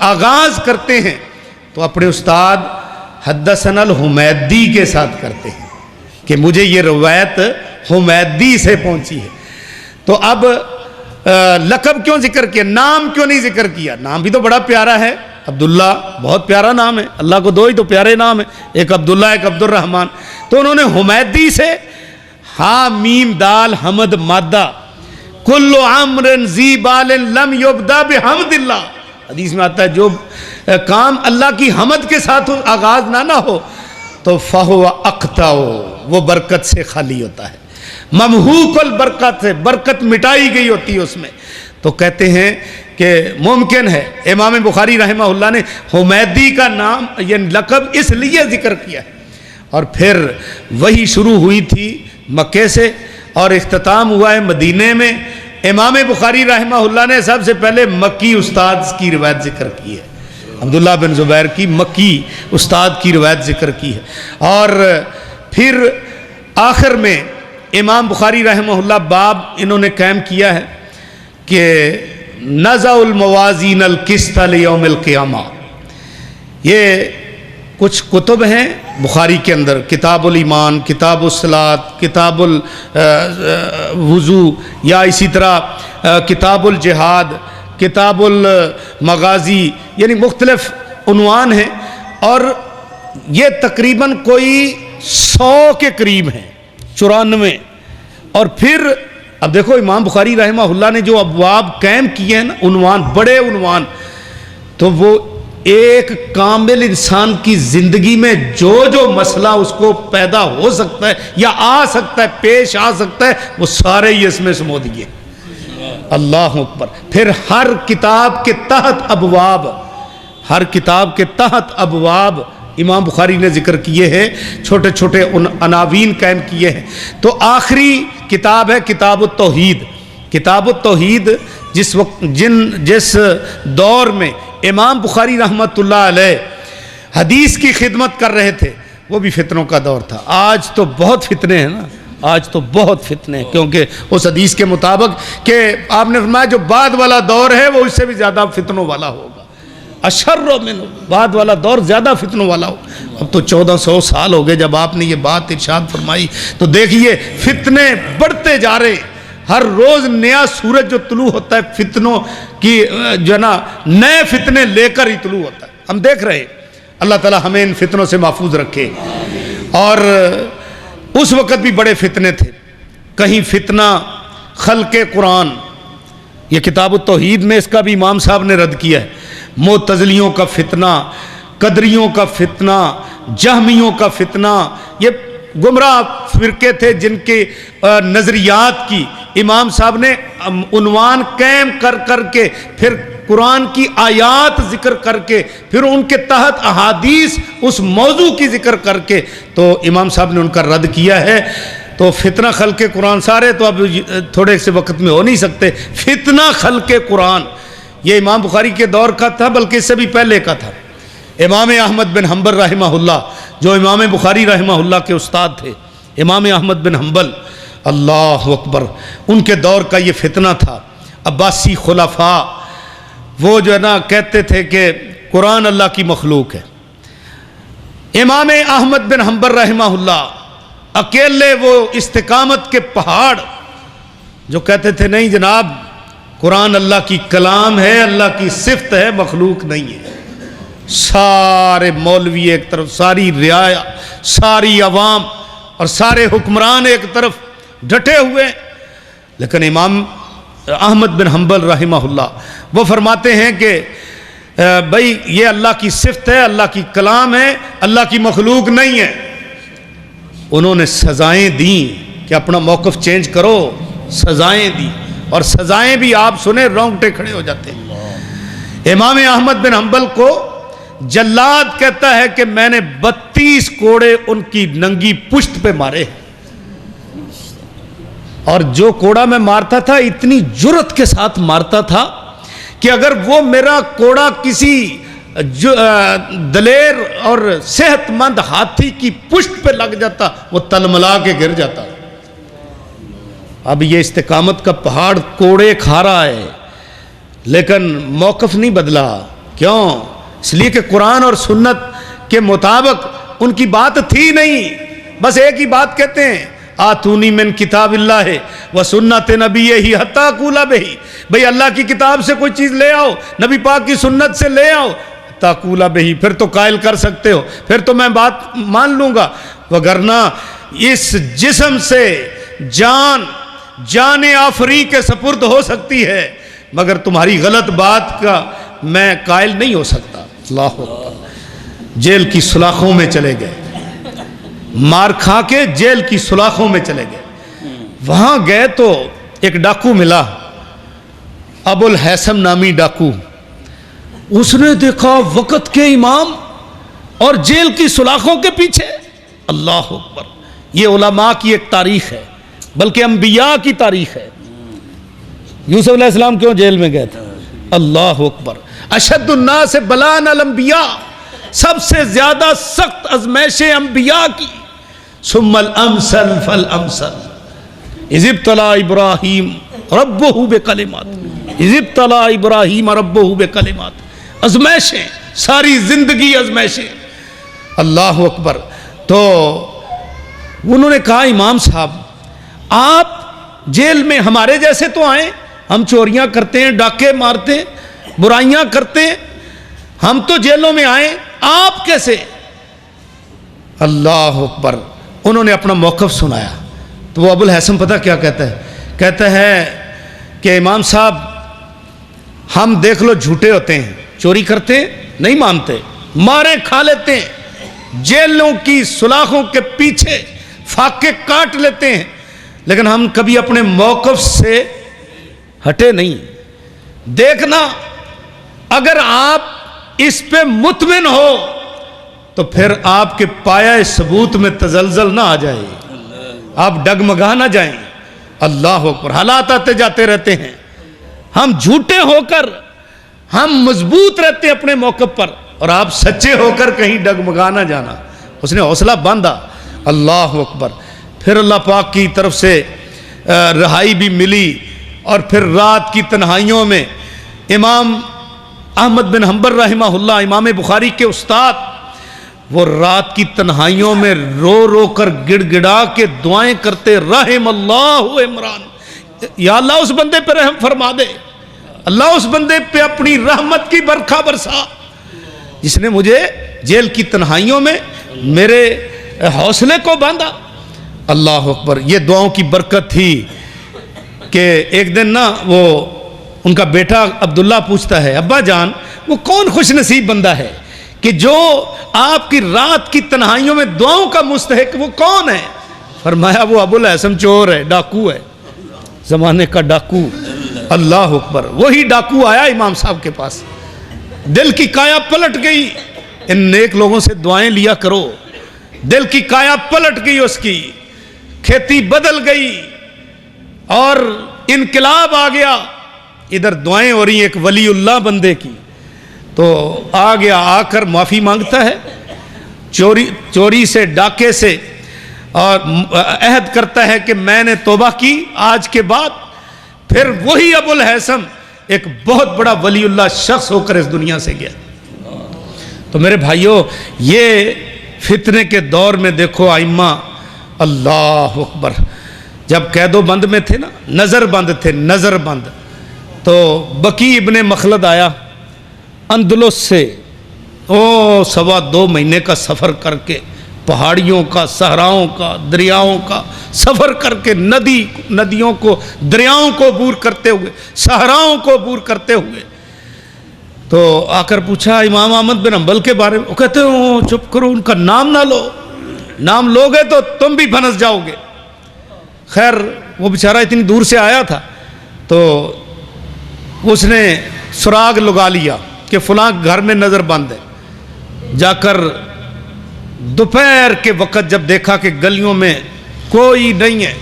آغاز کرتے ہیں تو اپنے استاد حدثنا الحمیدی کے ساتھ کرتے ہیں کہ مجھے یہ روایت حمیدی سے پہنچی ہے. تو اب لقب کیوں ذکر کیا، نام کیوں نہیں ذکر کیا؟ نام بھی تو بڑا پیارا ہے، عبداللہ بہت پیارا نام ہے، اللہ کو 2 ہی تو پیارے نام ہیں، ایک عبداللہ ایک عبد الرحمن. تو انہوں نے حمیدی سے ہاں میم دال حمد مادہ کل عمر ذی بال لم یبدا بحمد اللہ. حدیث میں آتا ہے جو کام اللہ کی حمد کے ساتھ آغاز نہ ہو تو فہو اقطع، وہ برکت سے خالی ہوتا ہے. ممحوق البرکت سے برکت مٹائی گئی ہوتی ہے اس میں. تو کہتے ہیں کہ ممکن ہے امام بخاری رحمہ اللہ نے حمیدی کا نام یہ لقب اس لیے ذکر کیا ہے. اور پھر وہی شروع ہوئی تھی مکے سے اور اختتام ہوا ہے مدینے میں. امام بخاری رحمہ اللہ نے سب سے پہلے مکی استاد کی روایت ذکر کی ہے، عبداللہ بن زبیر کی مکی استاد کی روایت ذکر کی ہے. اور پھر آخر میں امام بخاری رحمہ اللہ باب انہوں نے قائم کیا ہے کہ نزع الموازین القسط لیوم القیامہ، یہ کچھ کتب ہیں بخاری کے اندر، کتاب الایمان، کتاب الصلاۃ، کتاب الوضو، یا اسی طرح کتاب الجہاد، کتاب المغازی، یعنی مختلف عنوان ہیں، اور یہ تقریباً کوئی 100 کے قریب ہیں، 94۔ اور پھر اب دیکھو امام بخاری رحمہ اللہ نے جو ابواب قائم کیے ہیں نا، عنوان، بڑے عنوان، تو وہ ایک کامل انسان کی زندگی میں جو جو مسئلہ اس کو پیدا ہو سکتا ہے یا آ سکتا ہے، پیش آ سکتا ہے، وہ سارے ہی اس میں سمو دیے۔ اللہ اکبر۔ پھر ہر کتاب کے تحت ابواب، ہر کتاب کے تحت ابواب امام بخاری نے ذکر کیے ہیں، چھوٹے چھوٹے عناوین قائم کیے ہیں۔ تو آخری کتاب ہے کتاب التوحید۔ کتاب التوحید جس دور میں امام بخاری رحمۃ اللہ علیہ حدیث کی خدمت کر رہے تھے، وہ بھی فتنوں کا دور تھا۔ آج تو بہت فتنے ہیں نا، آج تو بہت فتنے ہیں، کیونکہ اس حدیث کے مطابق کہ آپ نے فرمایا جو بعد والا دور ہے وہ اس سے بھی زیادہ فتنوں والا ہوگا، اشر منہ، بعد والا دور زیادہ فتنوں والا ہو۔ اب تو 1400 سال ہو گئے جب آپ نے یہ بات ارشاد فرمائی، تو دیکھیے فتنے بڑھتے جا رہے ہیں، ہر روز نیا سورج جو طلوع ہوتا ہے فتنوں کی جو ہے نا نئے فتنے لے کر ہی طلوع ہوتا ہے، ہم دیکھ رہے ہیں۔ اللہ تعالی ہمیں ان فتنوں سے محفوظ رکھے۔ اور اس وقت بھی بڑے فتنے تھے، کہیں فتنہ خلق قرآن، یہ کتاب التوحید میں اس کا بھی امام صاحب نے رد کیا ہے، معتزلیوں کا فتنہ، قدریوں کا فتنہ، جہمیوں کا فتنہ، یہ گمراہ فرقے تھے جن کے نظریات کی امام صاحب نے عنوان قائم کر کر کے، پھر قرآن کی آیات ذکر کر کے، پھر ان کے تحت احادیث اس موضوع کی ذکر کر کے، تو امام صاحب نے ان کا رد کیا ہے۔ تو فتنہ خلق قرآن سارے تو اب تھوڑے سے وقت میں ہو نہیں سکتے، فتنہ خلق قرآن یہ امام بخاری کے دور کا تھا، بلکہ اس سے بھی پہلے کا تھا۔ امام احمد بن حنبل رحمہ اللہ، جو امام بخاری رحمہ اللہ کے استاد تھے، امام احمد بن حنبل، اللہ اکبر، ان کے دور کا یہ فتنہ تھا۔ عباسی خلفاء وہ جو ہے نا کہتے تھے کہ قرآن اللہ کی مخلوق ہے۔ امام احمد بن حنبل رحمہ اللہ اکیلے وہ استقامت کے پہاڑ جو کہتے تھے نہیں جناب قرآن اللہ کی کلام ہے، اللہ کی صفت ہے، مخلوق نہیں ہے۔ سارے مولوی ایک طرف، ساری رعایا، ساری عوام اور سارے حکمران ایک طرف ڈٹے ہوئے، لیکن امام احمد بن حنبل رحمہ اللہ وہ فرماتے ہیں کہ بھائی یہ اللہ کی صفت ہے، اللہ کی کلام ہے، اللہ کی مخلوق نہیں ہے۔ انہوں نے سزائیں دیں کہ اپنا موقف چینج کرو، سزائیں دی، اور سزائیں بھی آپ سنیں رونگٹے کھڑے ہو جاتے ہیں۔ امام احمد بن حنبل کو جلاد کہتا ہے کہ میں نے 32 کوڑے ان کی ننگی پشت پہ مارے، اور جو کوڑا میں مارتا تھا اتنی جرت کے ساتھ مارتا تھا کہ اگر وہ میرا کوڑا کسی دلیر اور صحت مند ہاتھی کی پشت پہ لگ جاتا وہ تلملا کے گر جاتا۔ اب یہ استقامت کا پہاڑ کوڑے کھا رہا ہے لیکن موقف نہیں بدلا، کیوں؟ اس لیے کہ قرآن اور سنت کے مطابق ان کی بات تھی نہیں، بس ایک ہی بات کہتے ہیں، آتونی من کتاب اللہ و سنت نبی ہی حتی قولا بہی، بھئی اللہ کی کتاب سے کوئی چیز لے آؤ، نبی پاک کی سنت سے لے آؤ، حتی قولا بہی، پھر تو قائل کر سکتے ہو، پھر تو میں بات مان لوں گا، وگرنہ اس جسم سے جان آفری کے سپرد ہو سکتی ہے مگر تمہاری غلط بات کا میں قائل نہیں ہو سکتا۔ اللہ اکبر۔ جیل کی سلاخوں میں چلے گئے، مار کھا کے جیل کی سلاخوں میں چلے گئے۔ وہاں گئے تو ایک ڈاکو ملا، ابو الحسن نامی ڈاکو، اس نے دیکھا وقت کے امام اور جیل کی سلاخوں کے پیچھے، اللہ اکبر۔ یہ علماء کی ایک تاریخ ہے، بلکہ انبیاء کی تاریخ ہے۔ یوسف علیہ السلام کیوں جیل میں گئے تھے؟ اللہ اکبر۔ اشد الناس بلاء الانبیاء، سب سے زیادہ سخت ازمائشیں انبیاء کی، ثم الامثل فالامثل اذ ابتلی ابراہیم ربہ بکلمات، اذ ابتلی ابراہیم ربہ بکلمات، آزمائشیں، ساری زندگی آزمائشیں۔ اللہ اکبر۔ تو انہوں نے کہا امام صاحب آپ جیل میں ہمارے جیسے تو آئیں، ہم چوریاں کرتے ہیں، ڈاکے مارتے ہیں، برائیاں کرتے ہیں، ہم تو جیلوں میں آئیں، آپ کیسے؟ اللہ اکبر۔ انہوں نے اپنا موقف سنایا تو وہ ابو الحسن پتہ کیا کہتا ہے؟ کہتا ہے کہ امام صاحب ہم دیکھ لو جھوٹے ہوتے ہیں، چوری کرتے ہیں نہیں مانتے، مارے کھا لیتے ہیں، جیلوں کی سلاخوں کے پیچھے فاقے کاٹ لیتے ہیں، لیکن ہم کبھی اپنے موقف سے ہٹے نہیں۔ دیکھنا اگر آپ اس پہ مطمئن ہو تو پھر آپ کے پایہ ثبوت میں تزلزل نہ آ جائے، آپ ڈگمگا نہ جائیں۔ اللہ اکبر۔ حالات آتے جاتے رہتے ہیں، ہم جھوٹے ہو کر ہم مضبوط رہتے ہیں اپنے موقف پر، اور آپ سچے ہو کر کہیں ڈگمگا نہ جانا۔ اس نے حوصلہ باندھا۔ اللہ اکبر۔ پھر اللہ پاک کی طرف سے رہائی بھی ملی، اور پھر رات کی تنہائیوں میں امام احمد بن حنبل رحمہ اللہ، امام بخاری کے استاد، وہ رات کی تنہائیوں میں رو رو کر گڑ گڑا کے دعائیں کرتے، رحم اللہ عمران، یا اللہ اس بندے پہ رحم فرما دے، اللہ اس بندے پہ اپنی رحمت کی برکھا برسا جس نے مجھے جیل کی تنہائیوں میں میرے حوصلے کو باندھا۔ اللہ اکبر۔ یہ دعاؤں کی برکت تھی کہ ایک دن نا وہ ان کا بیٹا عبداللہ پوچھتا ہے، ابا جان وہ کون خوش نصیب بندہ ہے کہ جو آپ کی رات کی تنہائیوں میں دعاؤں کا مستحق، وہ کون ہے؟ فرمایا وہ ابو الحسن چور ہے، ڈاکو ہے، زمانے کا ڈاکو۔ اللہ اکبر۔ وہی ڈاکو آیا امام صاحب کے پاس، دل کی کایا پلٹ گئی، ان نیک لوگوں سے دعائیں لیا کرو۔ دل کی کایا پلٹ گئی، اس کی کھیتی بدل گئی اور انقلاب آ گیا۔ ادھر دعائیں ہو رہی ہیں ایک ولی اللہ بندے کی، تو آ گیا، آ کر معافی مانگتا ہے چوری سے، ڈاکے سے، اور عہد کرتا ہے کہ میں نے توبہ کی آج کے بعد۔ پھر وہی ابو الحسن ایک بہت بڑا ولی اللہ شخص ہو کر اس دنیا سے گیا۔ تو میرے بھائیوں، یہ فتنے کے دور میں دیکھو ائمہ، اللہ اکبر، جب قید و بند میں تھے نا، نظر بند تھے، نظر بند، تو بقی ابن مخلد آیا اندلس سے، 2.25 مہینے کا سفر کر کے، پہاڑیوں کا، صحراؤں کا، دریاؤں کا سفر کر کے، ندیوں کو، دریاؤں کو عبور کرتے ہوئے، صحراؤں کو عبور کرتے ہوئے، تو آ کر پوچھا امام احمد بن حنبل کے بارے میں۔ وہ کہتے ہیں چپ کرو، ان کا نام نہ لو، نام لوگے تو تم بھی بھنس جاؤ گے۔ خیر وہ بیچارہ اتنی دور سے آیا تھا، تو اس نے سراغ لگا لیا کہ فلاں گھر میں نظر بند ہے۔ جا کر دوپہر کے وقت جب دیکھا کہ گلیوں میں کوئی نہیں ہے،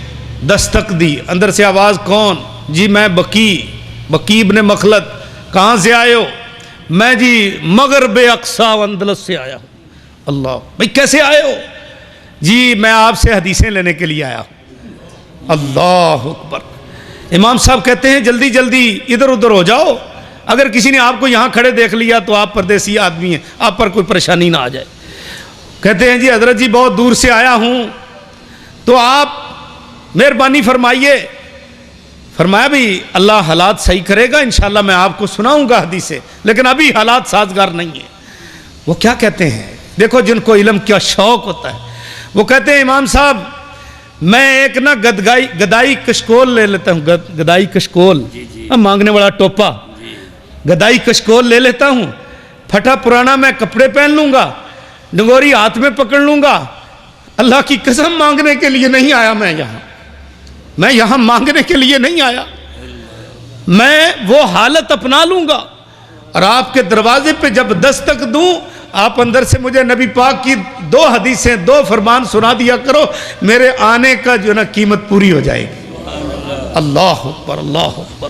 دستک دی، اندر سے آواز، کون؟ جی میں بقی ابن مخلد۔ کہاں سے آئے ہو؟ میں جی مغرب اقصی اندلس سے آیا ہوں۔ اللہ، بھئی کیسے آئے ہو؟ جی میں آپ سے حدیثیں لینے کے لیے آیا ہوں۔ اللہ اکبر۔ امام صاحب کہتے ہیں جلدی جلدی ادھر ادھر ہو جاؤ، اگر کسی نے آپ کو یہاں کھڑے دیکھ لیا تو آپ پردیسی آدمی ہیں، آپ پر کوئی پریشانی نہ آ جائے۔ کہتے ہیں جی حضرت جی بہت دور سے آیا ہوں، تو آپ مہربانی فرمائیے۔ فرمایا بھی اللہ حالات صحیح کرے گا، انشاءاللہ میں آپ کو سناؤں گا حدیثیں، لیکن ابھی حالات سازگار نہیں ہیں۔ وہ کیا کہتے ہیں؟ دیکھو جن کو علم کیا شوق ہوتا ہے، وہ کہتے ہیں امام صاحب میں ایک نا گدائی کشکول لے لیتا ہوں، گدائی کشکول، مانگنے والا ٹوپا، گدائی کشکول لے لیتا ہوں، پھٹا پرانا میں کپڑے پہن لوں گا، ڈنگوری ہاتھ میں پکڑ لوں گا۔ اللہ کی قسم مانگنے کے لیے نہیں آیا میں یہاں مانگنے کے لیے نہیں آیا، میں وہ حالت اپنا لوں گا، اور آپ کے دروازے پہ جب دستک دوں، آپ اندر سے مجھے نبی پاک کی 2 حدیثیں، 2 فرمان سنا دیا کرو، میرے آنے کا جو نا قیمت پوری ہو جائے گی۔ اللہ اکبر، اللہ اکبر۔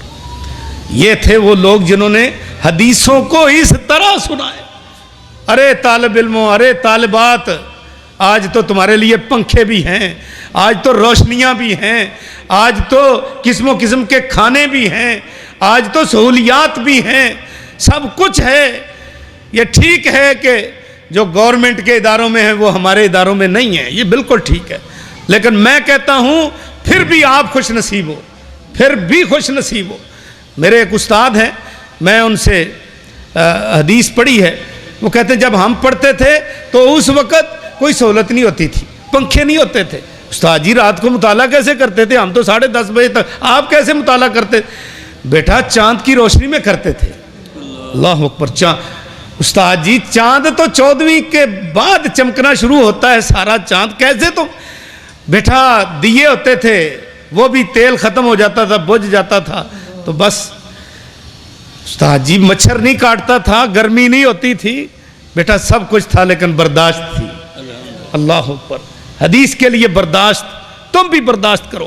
یہ تھے وہ لوگ جنہوں نے حدیثوں کو اس طرح سنائے۔ ارے طالب علموں، ارے طالبات، آج تو تمہارے لیے پنکھے بھی ہیں، آج تو روشنیاں بھی ہیں، آج تو قسم و قسم کے کھانے بھی ہیں، آج تو سہولیات بھی ہیں، سب کچھ ہے. یہ ٹھیک ہے کہ جو گورنمنٹ کے اداروں میں ہے وہ ہمارے اداروں میں نہیں ہے، یہ بالکل ٹھیک ہے. لیکن میں کہتا ہوں پھر بھی آپ خوش نصیب ہو، پھر بھی خوش نصیب ہو. میرے ایک استاد ہیں، میں ان سے حدیث پڑھی ہے، وہ کہتے ہیں جب ہم پڑھتے تھے تو اس وقت کوئی سہولت نہیں ہوتی تھی، پنکھے نہیں ہوتے تھے. استاد جی رات کو مطالعہ کیسے کرتے تھے؟ ہم تو 10:30 بجے تک. آپ کیسے مطالعہ کرتے؟ بیٹا چاند کی روشنی میں کرتے تھے. اللہ اکبر. استاد جی چاند تو 14ویں کے بعد چمکنا شروع ہوتا ہے سارا چاند. کیسے؟ تو بیٹا دیے ہوتے تھے، وہ بھی تیل ختم ہو جاتا تھا، بجھ جاتا تھا تو بس. استاد جی مچھر نہیں کاٹتا تھا، گرمی نہیں ہوتی تھی. بیٹا سب کچھ تھا لیکن برداشت تھی. اللہ اکبر. حدیث کے لیے برداشت، تم بھی برداشت کرو.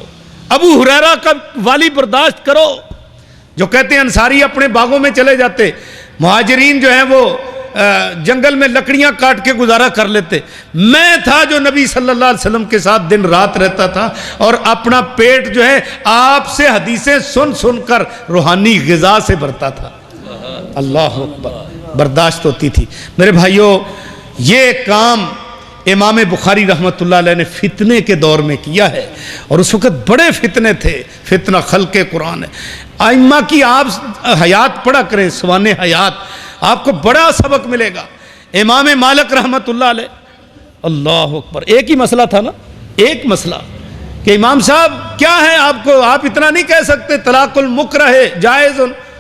ابو ہریرہ کا والی برداشت کرو جو کہتے ہیں انصاری اپنے باغوں میں چلے جاتے، مہاجرین جو ہیں وہ جنگل میں لکڑیاں کاٹ کے گزارا کر لیتے. میں تھا جو نبی صلی اللہ علیہ وسلم کے ساتھ دن رات رہتا تھا اور اپنا پیٹ جو ہے آپ سے حدیثیں سن سن کر روحانی غذا سے بھرتا تھا. اللہ اکبر. برداشت ہوتی تھی. میرے بھائیوں یہ کام امام بخاری رحمۃ اللہ علیہ نے فتنے کے دور میں کیا ہے، اور اس وقت بڑے فتنے تھے. فتنہ خلق قرآن ہے. ائمہ کی آپ حیات پڑھا کریں، سوان حیات، آپ کو بڑا سبق ملے گا. امام مالک رحمۃ اللہ علیہ، اللہ اکبر. ایک ہی مسئلہ تھا نا، ایک مسئلہ کہ امام صاحب کیا ہے آپ کو، آپ اتنا نہیں کہہ سکتے طلاق المکرہ جائز،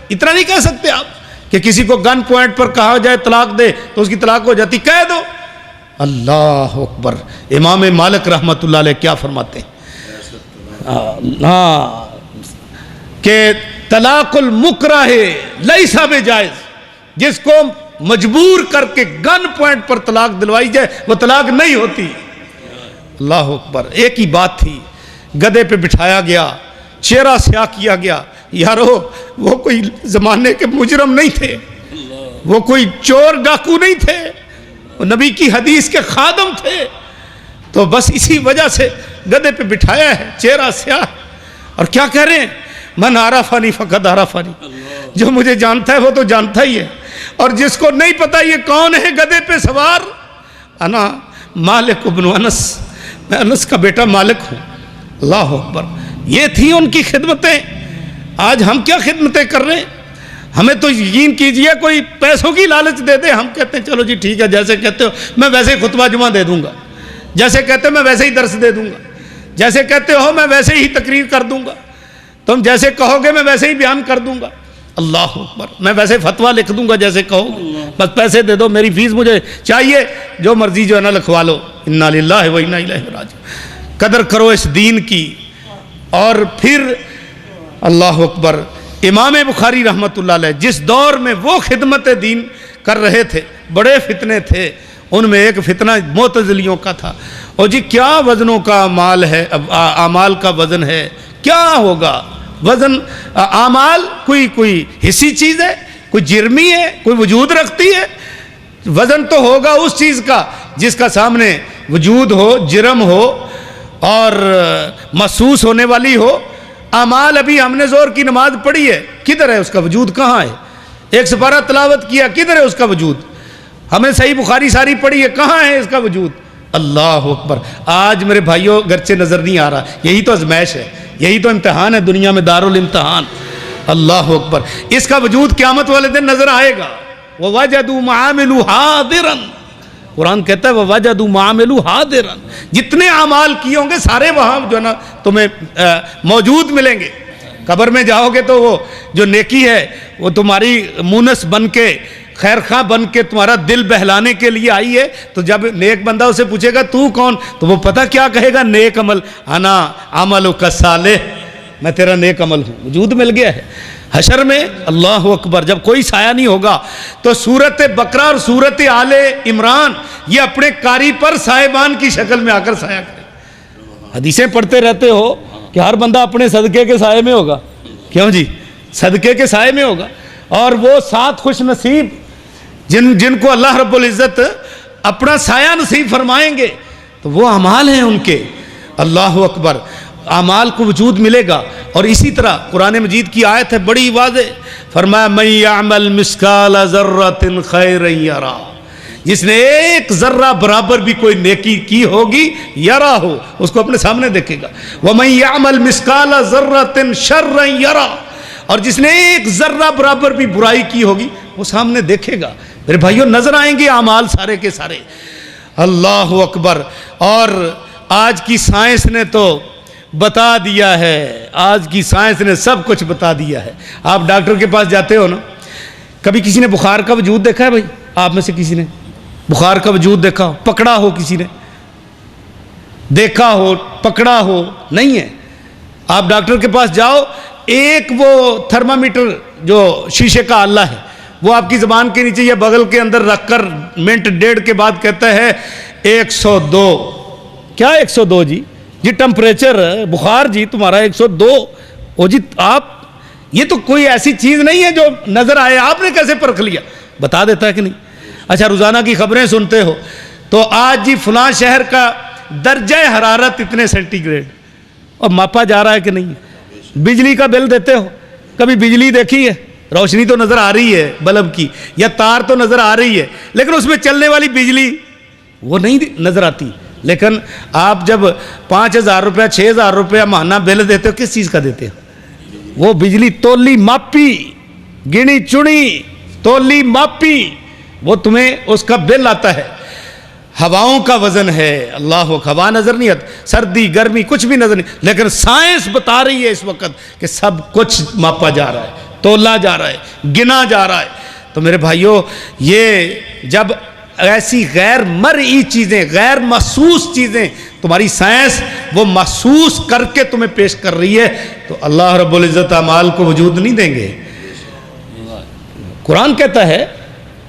اتنا نہیں کہہ سکتے آپ کہ کسی کو گن پوائنٹ پر کہا جائے طلاق دے تو اس کی طلاق ہو جاتی، کہہ دو. اللہ اکبر. امام مالک رحمۃ اللہ علیہ کیا فرماتے ہیں کہ طلاق المکرہ لیس بجائز، جس کو مجبور کر کے گن پوائنٹ پر طلاق دلوائی جائے وہ طلاق نہیں ہوتی. اللہ اکبر. ایک ہی بات تھی، گدھے پہ بٹھایا گیا، چہرہ سیاہ کیا گیا. یارو وہ کوئی زمانے کے مجرم نہیں تھے، وہ کوئی چور ڈاکو نہیں تھے، وہ نبی کی حدیث کے خادم تھے. تو بس اسی وجہ سے گدھے پہ بٹھایا ہے، چہرہ سیاہ. اور کیا کہہ رہے ہیں؟ من عرفنی فقد عرفنی. جو مجھے جانتا ہے وہ تو جانتا ہی ہے، اور جس کو نہیں پتا یہ کون ہے گدھے پہ سوار، انا مالک ابن انس، میں انس کا بیٹا مالک ہوں. اللہ اکبر. یہ تھی ان کی خدمتیں. آج ہم کیا خدمتیں کر رہے ہیں؟ ہمیں تو یقین کیجئے کوئی پیسوں کی لالچ دے دے، ہم کہتے ہیں چلو جی ٹھیک ہے، جیسے کہتے ہو میں ویسے ہی خطبہ جمعہ دے دوں گا، جیسے کہتے ہو میں ویسے ہی درس دے دوں گا، جیسے کہتے ہو میں ویسے ہی تقریر کر دوں گا، تم جیسے کہو گے میں ویسے ہی بیان کر دوں گا. اللہ اکبر. میں ویسے فتویٰ لکھ دوں گا جیسے کہو گے، بس پیسے دے دو، میری فیس مجھے چاہیے، جو مرضی جو ہے نا لکھوا لو. انا للہ و انا الیہ راجعون. قدر کرو اس دین کی. اور پھر اللہ اکبر. امام بخاری رحمۃ اللہ علیہ جس دور میں وہ خدمت دین کر رہے تھے، بڑے فتنے تھے. ان میں ایک فتنہ معتزلیوں کا تھا. اور جی کیا وزنوں کا اعمال ہے، اعمال کا وزن ہے، کیا ہوگا وزن؟ اعمال کوئی حسی چیز ہے، کوئی جرمی ہے، کوئی وجود رکھتی ہے؟ وزن تو ہوگا اس چیز کا جس کا سامنے وجود ہو، جرم ہو اور محسوس ہونے والی ہو. اعمال ابھی ہم نے زور کی نماز پڑھی ہے، کدھر ہے اس کا وجود؟ کہاں ہے؟ ایک سپارہ تلاوت کیا، کدھر ہے اس کا وجود؟ ہمیں صحیح بخاری ساری پڑھی ہے، کہاں ہے اس کا وجود؟ اللہ اکبر. آج میرے بھائیوں گرچہ نظر نہیں آ رہا، یہی تو ازمائش ہے، یہی تو امتحان ہے دنیا میں، دارالامتحان. اللہ اکبر. اس کا وجود قیامت والے دن نظر آئے گا. وَوَجَدُوا مَعَامِلُوا حَاضِرًا. قرآن کہتا ہے وَوَجَدُوا مَعَامِلُوا حَاضِرًا. جتنے اعمال کیے ہوں گے سارے وہاں جو ہے نا تمہیں موجود ملیں گے. قبر میں جاؤ گے تو وہ جو نیکی ہے وہ تمہاری مونس بن کے، خیر خواہ بن کے تمہارا دل بہلانے کے لیے آئی ہے. تو جب نیک بندہ اسے پوچھے گا تو کون، تو وہ پتہ کیا کہے گا؟ نیک عمل. انا عملک صالح، میں تیرا نیک عمل ہوں. وجود مل گیا ہے. حشر میں اللہ اکبر جب کوئی سایہ نہیں ہوگا تو سورت بقرہ اور سورت آل عمران یہ اپنے قاری پر صاحبان کی شکل میں آ کر سایہ کرے. حدیثیں پڑھتے رہتے ہو کہ ہر بندہ اپنے صدقے کے سائے میں ہوگا. کیوں جی؟ صدقے کے سائے میں ہوگا. اور وہ 7 خوش نصیب جن کو اللہ رب العزت اپنا سایہ نصیب فرمائیں گے تو وہ اعمال ہیں ان کے. اللہ اکبر. اعمال کو وجود ملے گا۔ اور اسی طرح قرآن مجید کی آیت ہے بڑی واضح، فرمایا من یعمل مثقال ذرۃ خیرا یرا، جس نے ایک ذرہ برابر بھی کوئی نیکی کی ہوگی یرا ہو، اس کو اپنے سامنے دیکھے گا، ومن یعمل مثقال ذرۃ شرا یرا، اور جس نے ایک ذرہ برابر بھی برائی کی ہوگی وہ سامنے دیکھے گا۔ میرے بھائیوں نظر آئیں گے اعمال سارے کے سارے۔ اللہ اکبر۔ اور آج کی سائنس نے تو بتا دیا ہے، آج کی سائنس نے سب کچھ بتا دیا ہے۔ آپ ڈاکٹر کے پاس جاتے ہو نا، کبھی کسی نے بخار کا وجود دیکھا ہے بھائی؟ آپ میں سے کسی نے بخار کا وجود دیکھا ہو؟ پکڑا ہو کسی نے؟ دیکھا ہو پکڑا ہو؟ نہیں ہے۔ آپ ڈاکٹر کے پاس جاؤ، ایک وہ تھرمامیٹر جو شیشے کا آلہ ہے وہ آپ کی زبان کے نیچے یا بغل کے اندر رکھ کر منٹ ڈیڑھ کے بعد کہتا ہے 102۔ کیا 102 جی؟ جی ٹمپریچر بخار جی تمہارا 102۔ او جی آپ، یہ تو کوئی ایسی چیز نہیں ہے جو نظر آئے، آپ نے کیسے پرکھ لیا؟ بتا دیتا ہے کہ نہیں؟ اچھا روزانہ کی خبریں سنتے ہو تو آج جی فلاں شہر کا درجہ حرارت اتنے سینٹی گریڈ، اور ماپا جا رہا ہے کہ نہیں؟ بجلی کا بل دیتے ہو، کبھی بجلی دیکھی ہے؟ روشنی تو نظر آ رہی ہے بلب کی، یا تار تو نظر آ رہی ہے، لیکن اس میں چلنے والی بجلی وہ نہیں نظر آتی۔ لیکن آپ جب 5,000 روپیہ 6,000 روپیہ ماہانہ بل دیتے ہو، کس چیز کا دیتے ہو؟ وہ بجلی تولی ماپی، گنی چنی تولی ماپی، وہ تمہیں اس کا بل آتا ہے۔ ہواؤں کا وزن ہے، اللہ ہوا نظر نہیں آتی، سردی گرمی کچھ بھی نظر نہیں، لیکن سائنس بتا رہی ہے اس وقت کہ سب کچھ ماپا جا رہا ہے، تولا جا رہا ہے، گنا جا رہا ہے۔ تو میرے بھائیوں یہ جب ایسی غیر مرئی چیزیں، غیر محسوس چیزیں تمہاری سائنس وہ محسوس کر کے تمہیں پیش کر رہی ہے، تو اللہ رب العزت اعمال کو وجود نہیں دیں گے۔ قرآن کہتا ہے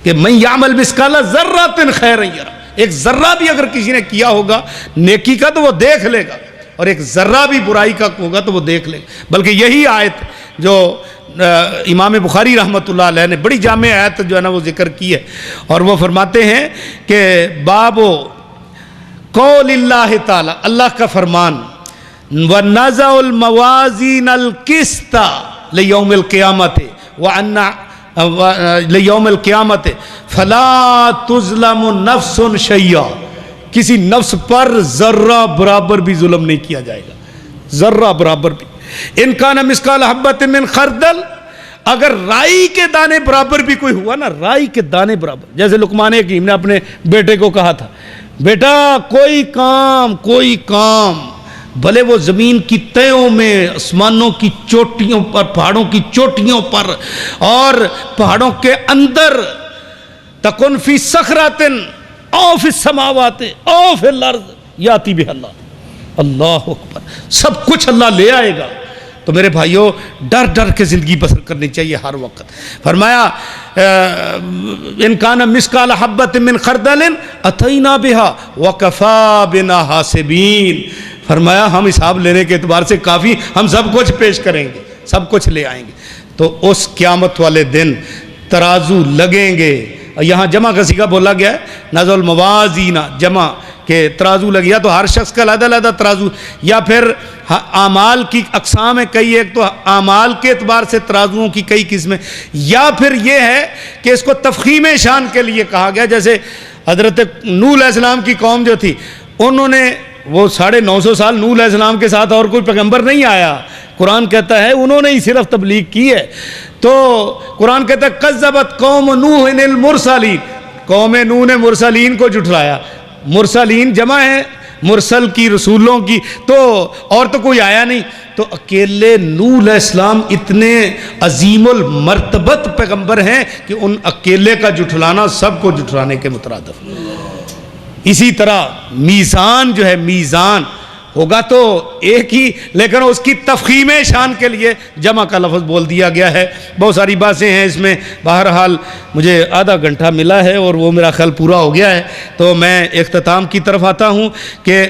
کہ من یعمل مثقال ذرۃ خیرا یرا، ایک ذرہ بھی اگر کسی نے کیا ہوگا نیکی کا تو وہ دیکھ لے گا، اور ایک ذرہ بھی برائی کا ہوگا تو وہ دیکھ لے گا۔ بلکہ یہی آیت جو امام بخاری رحمۃ اللہ علیہ نے بڑی جامع آیت جو ہے نا وہ ذکر کی ہے، اور وہ فرماتے ہیں کہ باب قول اللہ تعالی، اللہ کا فرمان، وَنَزَعُ الْمَوَازِينَ الْقِسْطَ لِيَوْمِ الْقِيَامَةِ لِيَوْمِ الْقِيَامَةِ فَلَا تُظْلَمُ نَفْسٌ شَيْئًا، کسی نفس پر ذرہ برابر بھی ظلم نہیں کیا جائے گا، ذرہ برابر بھی۔ ان کان مثقال حبۃ من خردل، اگر رائی کے دانے برابر بھی کوئی ہوا نا، رائی کے دانے برابر، جیسے لقمان حکیم نے اپنے بیٹے کو کہا تھا، بیٹا کوئی کام بھلے وہ زمین کی تہوں میں، آسمانوں کی چوٹیوں پر، پہاڑوں کی چوٹیوں پر، اور پہاڑوں کے اندر، تکن فی صخرۃ او فی السماوات او فی الارض یاتی بہ اللہ، اللہ اکبر، سب کچھ اللہ لے آئے گا۔ تو میرے بھائیوں ڈر ڈر کے زندگی بسر کرنی چاہیے ہر وقت۔ فرمایا ان کان مثقال حبۃ من خردل اتینا بہا وکفی بنا حاسبین، فرمایا ہم حساب لینے کے اعتبار سے کافی، ہم سب کچھ پیش کریں گے، سب کچھ لے آئیں گے۔ تو اس قیامت والے دن ترازو لگیں گے، یہاں جمع کا صیغہ بولا گیا ہے، نزع الموازین جمع کہ ترازو لگ، یا تو ہر شخص کا علیحدہ علیحدہ ترازو، یا پھر اعمال کی اقسام ہے کئی، ایک تو اعمال کے اعتبار سے ترازوؤں کی کئی قسمیں، یا پھر یہ ہے کہ اس کو تفخیم شان کے لیے کہا گیا۔ جیسے حضرت نوح علیہ السلام کی قوم جو تھی، انہوں نے وہ 950 سال نوح علیہ السلام کے ساتھ اور کوئی پیغمبر نہیں آیا، قرآن کہتا ہے انہوں نے ہی صرف تبلیغ کی ہے۔ تو قرآن کہتا ہے کذبت قوم نوح المرسلین، قوم نوح نے مرسلین کو جھٹلایا، مرسلین جمع ہے مرسل کی، رسولوں کی، تو اور تو کوئی آیا نہیں، تو اکیلے نوح علیہ السلام اتنے عظیم المرتبت پیغمبر ہیں کہ ان اکیلے کا جھٹلانا سب کو جھٹلانے کے مترادف۔ اسی طرح میزان جو ہے، میزان ہوگا تو ایک ہی، لیکن اس کی تفخیم شان کے لیے جمع کا لفظ بول دیا گیا ہے۔ بہت ساری باتیں ہیں اس میں، بہرحال مجھے آدھا گھنٹہ ملا ہے اور وہ میرا خیال پورا ہو گیا ہے، تو میں اختتام کی طرف آتا ہوں کہ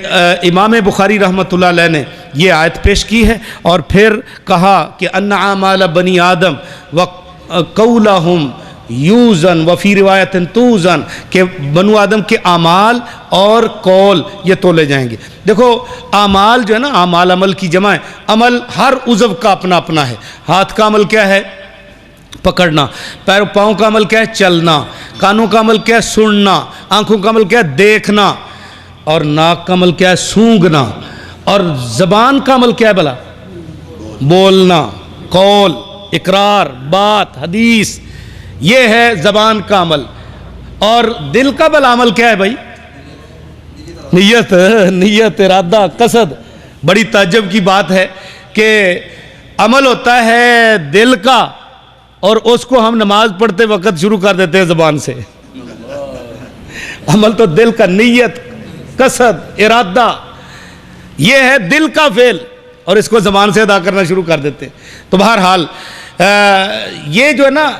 امام بخاری رحمۃ اللہ علیہ نے یہ آیت پیش کی ہے، اور پھر کہا کہ ان اعمال بنی آدم وقولہم یوزن وفی روایت توزن، کہ بنو آدم کے اعمال اور قول یہ تولے جائیں گے۔ دیکھو اعمال جو ہے نا، اعمال عمل کی جمع ہے، عمل ہر عضو کا اپنا اپنا ہے۔ ہاتھ کا عمل کیا ہے؟ پکڑنا۔ پاؤں کا عمل کیا ہے؟ چلنا۔ کانوں کا عمل کیا ہے؟ سننا۔ آنکھوں کا عمل کیا ہے؟ دیکھنا۔ اور ناک کا عمل کیا ہے؟ سونگھنا۔ اور زبان کا عمل کیا ہے بھلا؟ بولنا، قول، اقرار، بات، حدیث، یہ ہے زبان کا عمل۔ اور دل کا بھلا عمل کیا ہے بھائی؟ نیت، ارادہ، قصد۔ بڑی تعجب کی بات ہے کہ عمل ہوتا ہے دل کا، اور اس کو ہم نماز پڑھتے وقت شروع کر دیتے ہیں زبان سے۔ عمل تو دل کا، نیت، قصد، ارادہ، یہ ہے دل کا فعل، اور اس کو زبان سے ادا کرنا شروع کر دیتے ہیں۔ تو بہرحال یہ جو ہے نا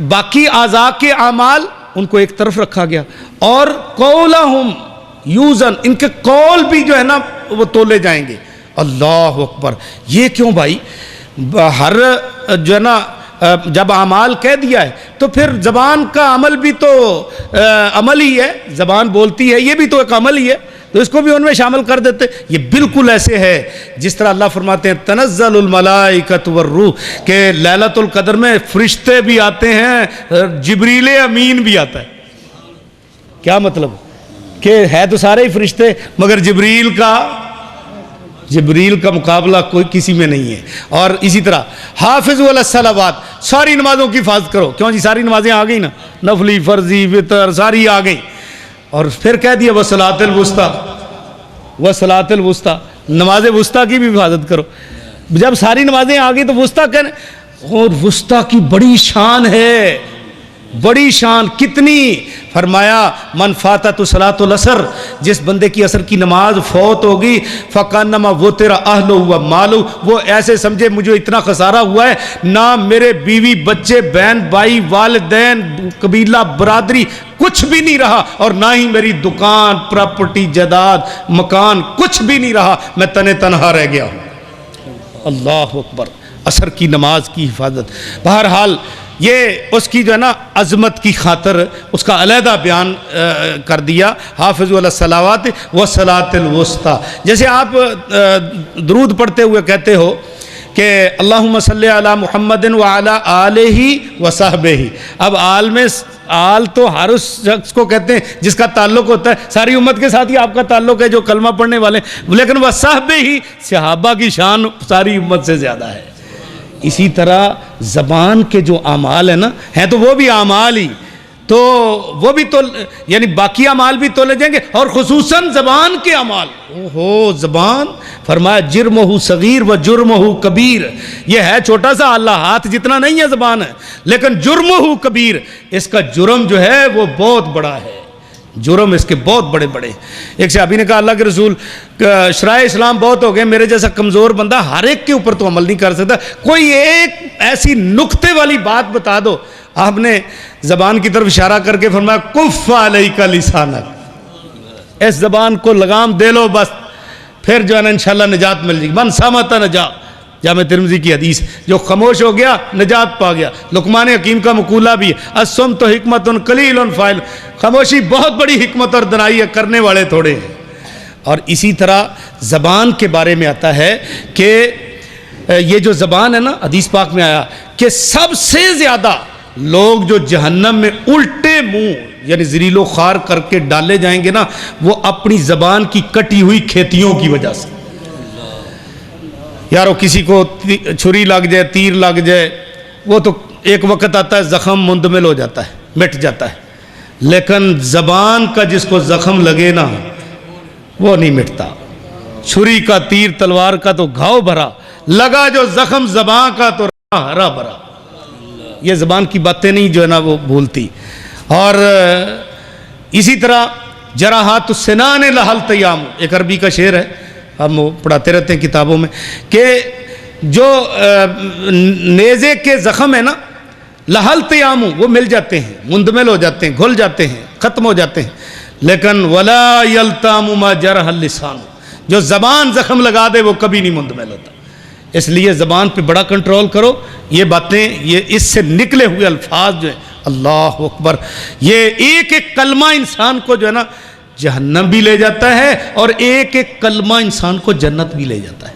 باقی اعضاء کے اعمال ان کو ایک طرف رکھا گیا، اور قولہم یوزن، ان کے قول بھی جو ہے نا وہ تولے جائیں گے۔ اللہ اکبر! یہ کیوں بھائی؟ ہر جو ہے نا جب اعمال کہہ دیا ہے تو پھر زبان کا عمل بھی تو عمل ہی ہے، زبان بولتی ہے، یہ بھی تو ایک عمل ہی ہے، تو اس کو بھی ان میں شامل کر دیتے۔ یہ بالکل ایسے ہے جس طرح اللہ فرماتے ہیں تنزل الملائکۃ والروح، کہ لیلۃ القدر میں فرشتے بھی آتے ہیں، جبریل امین بھی آتا ہے۔ کیا مطلب؟ کہ ہے تو سارے ہی فرشتے، مگر جبریل کا مقابلہ کوئی کسی میں نہیں ہے۔ اور اسی طرح حافظوا علی الصلوات، ساری نمازوں کی حفاظت کرو۔ کیوں جی؟ ساری نمازیں آ گئی نا، نفلی، فرضی، وتر، ساری آ گئی۔ اور پھر کہہ دیا وصلاۃ الوسطیٰ، وصلاۃ الوسطیٰ، نماز وسطیٰ کی بھی حفاظت کرو۔ جب ساری نمازیں آ گئی تو وسطیٰ کہنے، اور وسطیٰ کی بڑی شان ہے، بڑی شان کتنی؟ فرمایا من فاتت صلاۃ العصر، جس بندے کی عصر کی نماز فوت ہوگی، فکانما وطر اہلہ و مالہ، وہ ایسے سمجھے مجھے اتنا خسارہ ہوا ہے، نہ میرے بیوی بچے بہن بھائی والدین قبیلہ برادری کچھ بھی نہیں رہا، اور نہ ہی میری دکان پراپرٹی جائیداد مکان کچھ بھی نہیں رہا، میں تنے تنہا رہ گیا ہوں۔ اللہ اکبر! عصر کی نماز کی حفاظت۔ بہرحال یہ اس کی جو ہے نا عظمت کی خاطر اس کا علیحدہ بیان کر دیا، حافظوا علی الصلوات والصلاۃ الوسطیٰ۔ جیسے آپ درود پڑھتے ہوئے کہتے ہو کہ اللہم صلی علی محمد وعلی آلہ وصحبہ، اب آل میں آل تو ہر اس شخص کو کہتے ہیں جس کا تعلق ہوتا ہے، ساری امت کے ساتھ ہی آپ کا تعلق ہے جو کلمہ پڑھنے والے، لیکن وصحبہ، صحابہ کی شان ساری امت سے زیادہ ہے۔ اسی طرح زبان کے جو اعمال ہیں نا، ہیں تو وہ بھی اعمال ہی، تو وہ بھی تو یعنی باقی اعمال بھی تولے جائیں گے، اور خصوصاً زبان کے اعمال۔ زبان فرمایا جرمہ صغیر و جرمہ کبیر، یہ ہے چھوٹا سا، اللہ ہاتھ جتنا نہیں ہے زبان ہے، لیکن جرمہ کبیر، اس کا جرم جو ہے وہ بہت بڑا ہے، جرم اس کے بہت بڑے بڑے۔ ایک صحابی نے کہا اللہ کے رسول شرائع اسلام بہت ہو گئے، میرے جیسا کمزور بندہ ہر ایک کے اوپر تو عمل نہیں کر سکتا، کوئی ایک ایسی نکتے والی بات بتا دو۔ آپ نے زبان کی طرف اشارہ کر کے فرمایا کف علیک لسانک، اس زبان کو لگام دے لو بس، پھر جو ہے نا انشاءاللہ نجات مل جائے گی۔ من صمت نجا، جامع ترمذی کی حدیث، جو خاموش ہو گیا نجات پا گیا۔ لقمان حکیم کا مقولہ بھی ہے الصمت حکمت قلیل فاعل، خاموشی بہت بڑی حکمت اور دانائی ہے، کرنے والے تھوڑے ہیں۔ اور اسی طرح زبان کے بارے میں آتا ہے کہ یہ جو زبان ہے نا، حدیث پاک میں آیا کہ سب سے زیادہ لوگ جو جہنم میں الٹے منہ یعنی ذلیل و خوار کر کے ڈالے جائیں گے نا، وہ اپنی زبان کی کٹی ہوئی کھیتیوں کی وجہ سے۔ یارو کسی کو چھری لگ جائے، تیر لگ جائے، وہ تو ایک وقت آتا ہے زخم مندمل ہو جاتا ہے، مٹ جاتا ہے، لیکن زبان کا جس کو زخم لگے نا وہ نہیں مٹتا۔ چھری کا، تیر، تلوار کا تو گھاؤ بھرا، لگا جو زخم زبان کا تو ہرا بھرا۔ یہ زبان کی باتیں نہیں جو ہے نا وہ بھولتی۔ اور اسی طرح جراحات السنان لہا التیام، ایک عربی کا شعر ہے، ہم وہ پڑھاتے رہتے ہیں کتابوں میں، کہ جو نیزے کے زخم ہے نا لہا التیام، وہ مل جاتے ہیں، مندمل ہو جاتے ہیں، گھل جاتے ہیں، ختم ہو جاتے ہیں، لیکن ولا یلتام ما جرح اللسان، جو زبان زخم لگا دے وہ کبھی نہیں مندمل ہوتا۔ اس لیے زبان پہ بڑا کنٹرول کرو، یہ باتیں، یہ اس سے نکلے ہوئے الفاظ جو ہیں اللہ اکبر. یہ ایک ایک کلمہ انسان کو جو ہے نا جہنم بھی لے جاتا ہے اور ایک ایک کلمہ انسان کو جنت بھی لے جاتا ہے.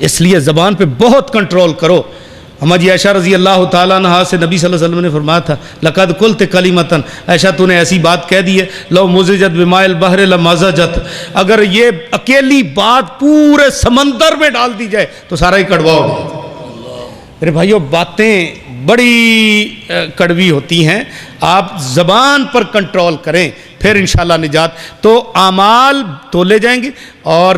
اس لیے زبان پہ بہت کنٹرول کرو. ہماری عائشہ رضی اللہ تعالیٰ عنہ سے نبی صلی اللہ علیہ وسلم نے فرمایا تھا لقد قلت کلمۃ، عائشہ تو نے ایسی بات کہہ دی ہے لو مزجت بماء البحر لمزجت، اگر یہ اکیلی بات پورے سمندر میں ڈال دی جائے تو سارا ہی کڑوا ہو جائے. میرے بھائیو باتیں بڑی کڑوی ہوتی ہیں، آپ زبان پر کنٹرول کریں پھر انشاءاللہ نجات. تو اعمال تولے جائیں گے اور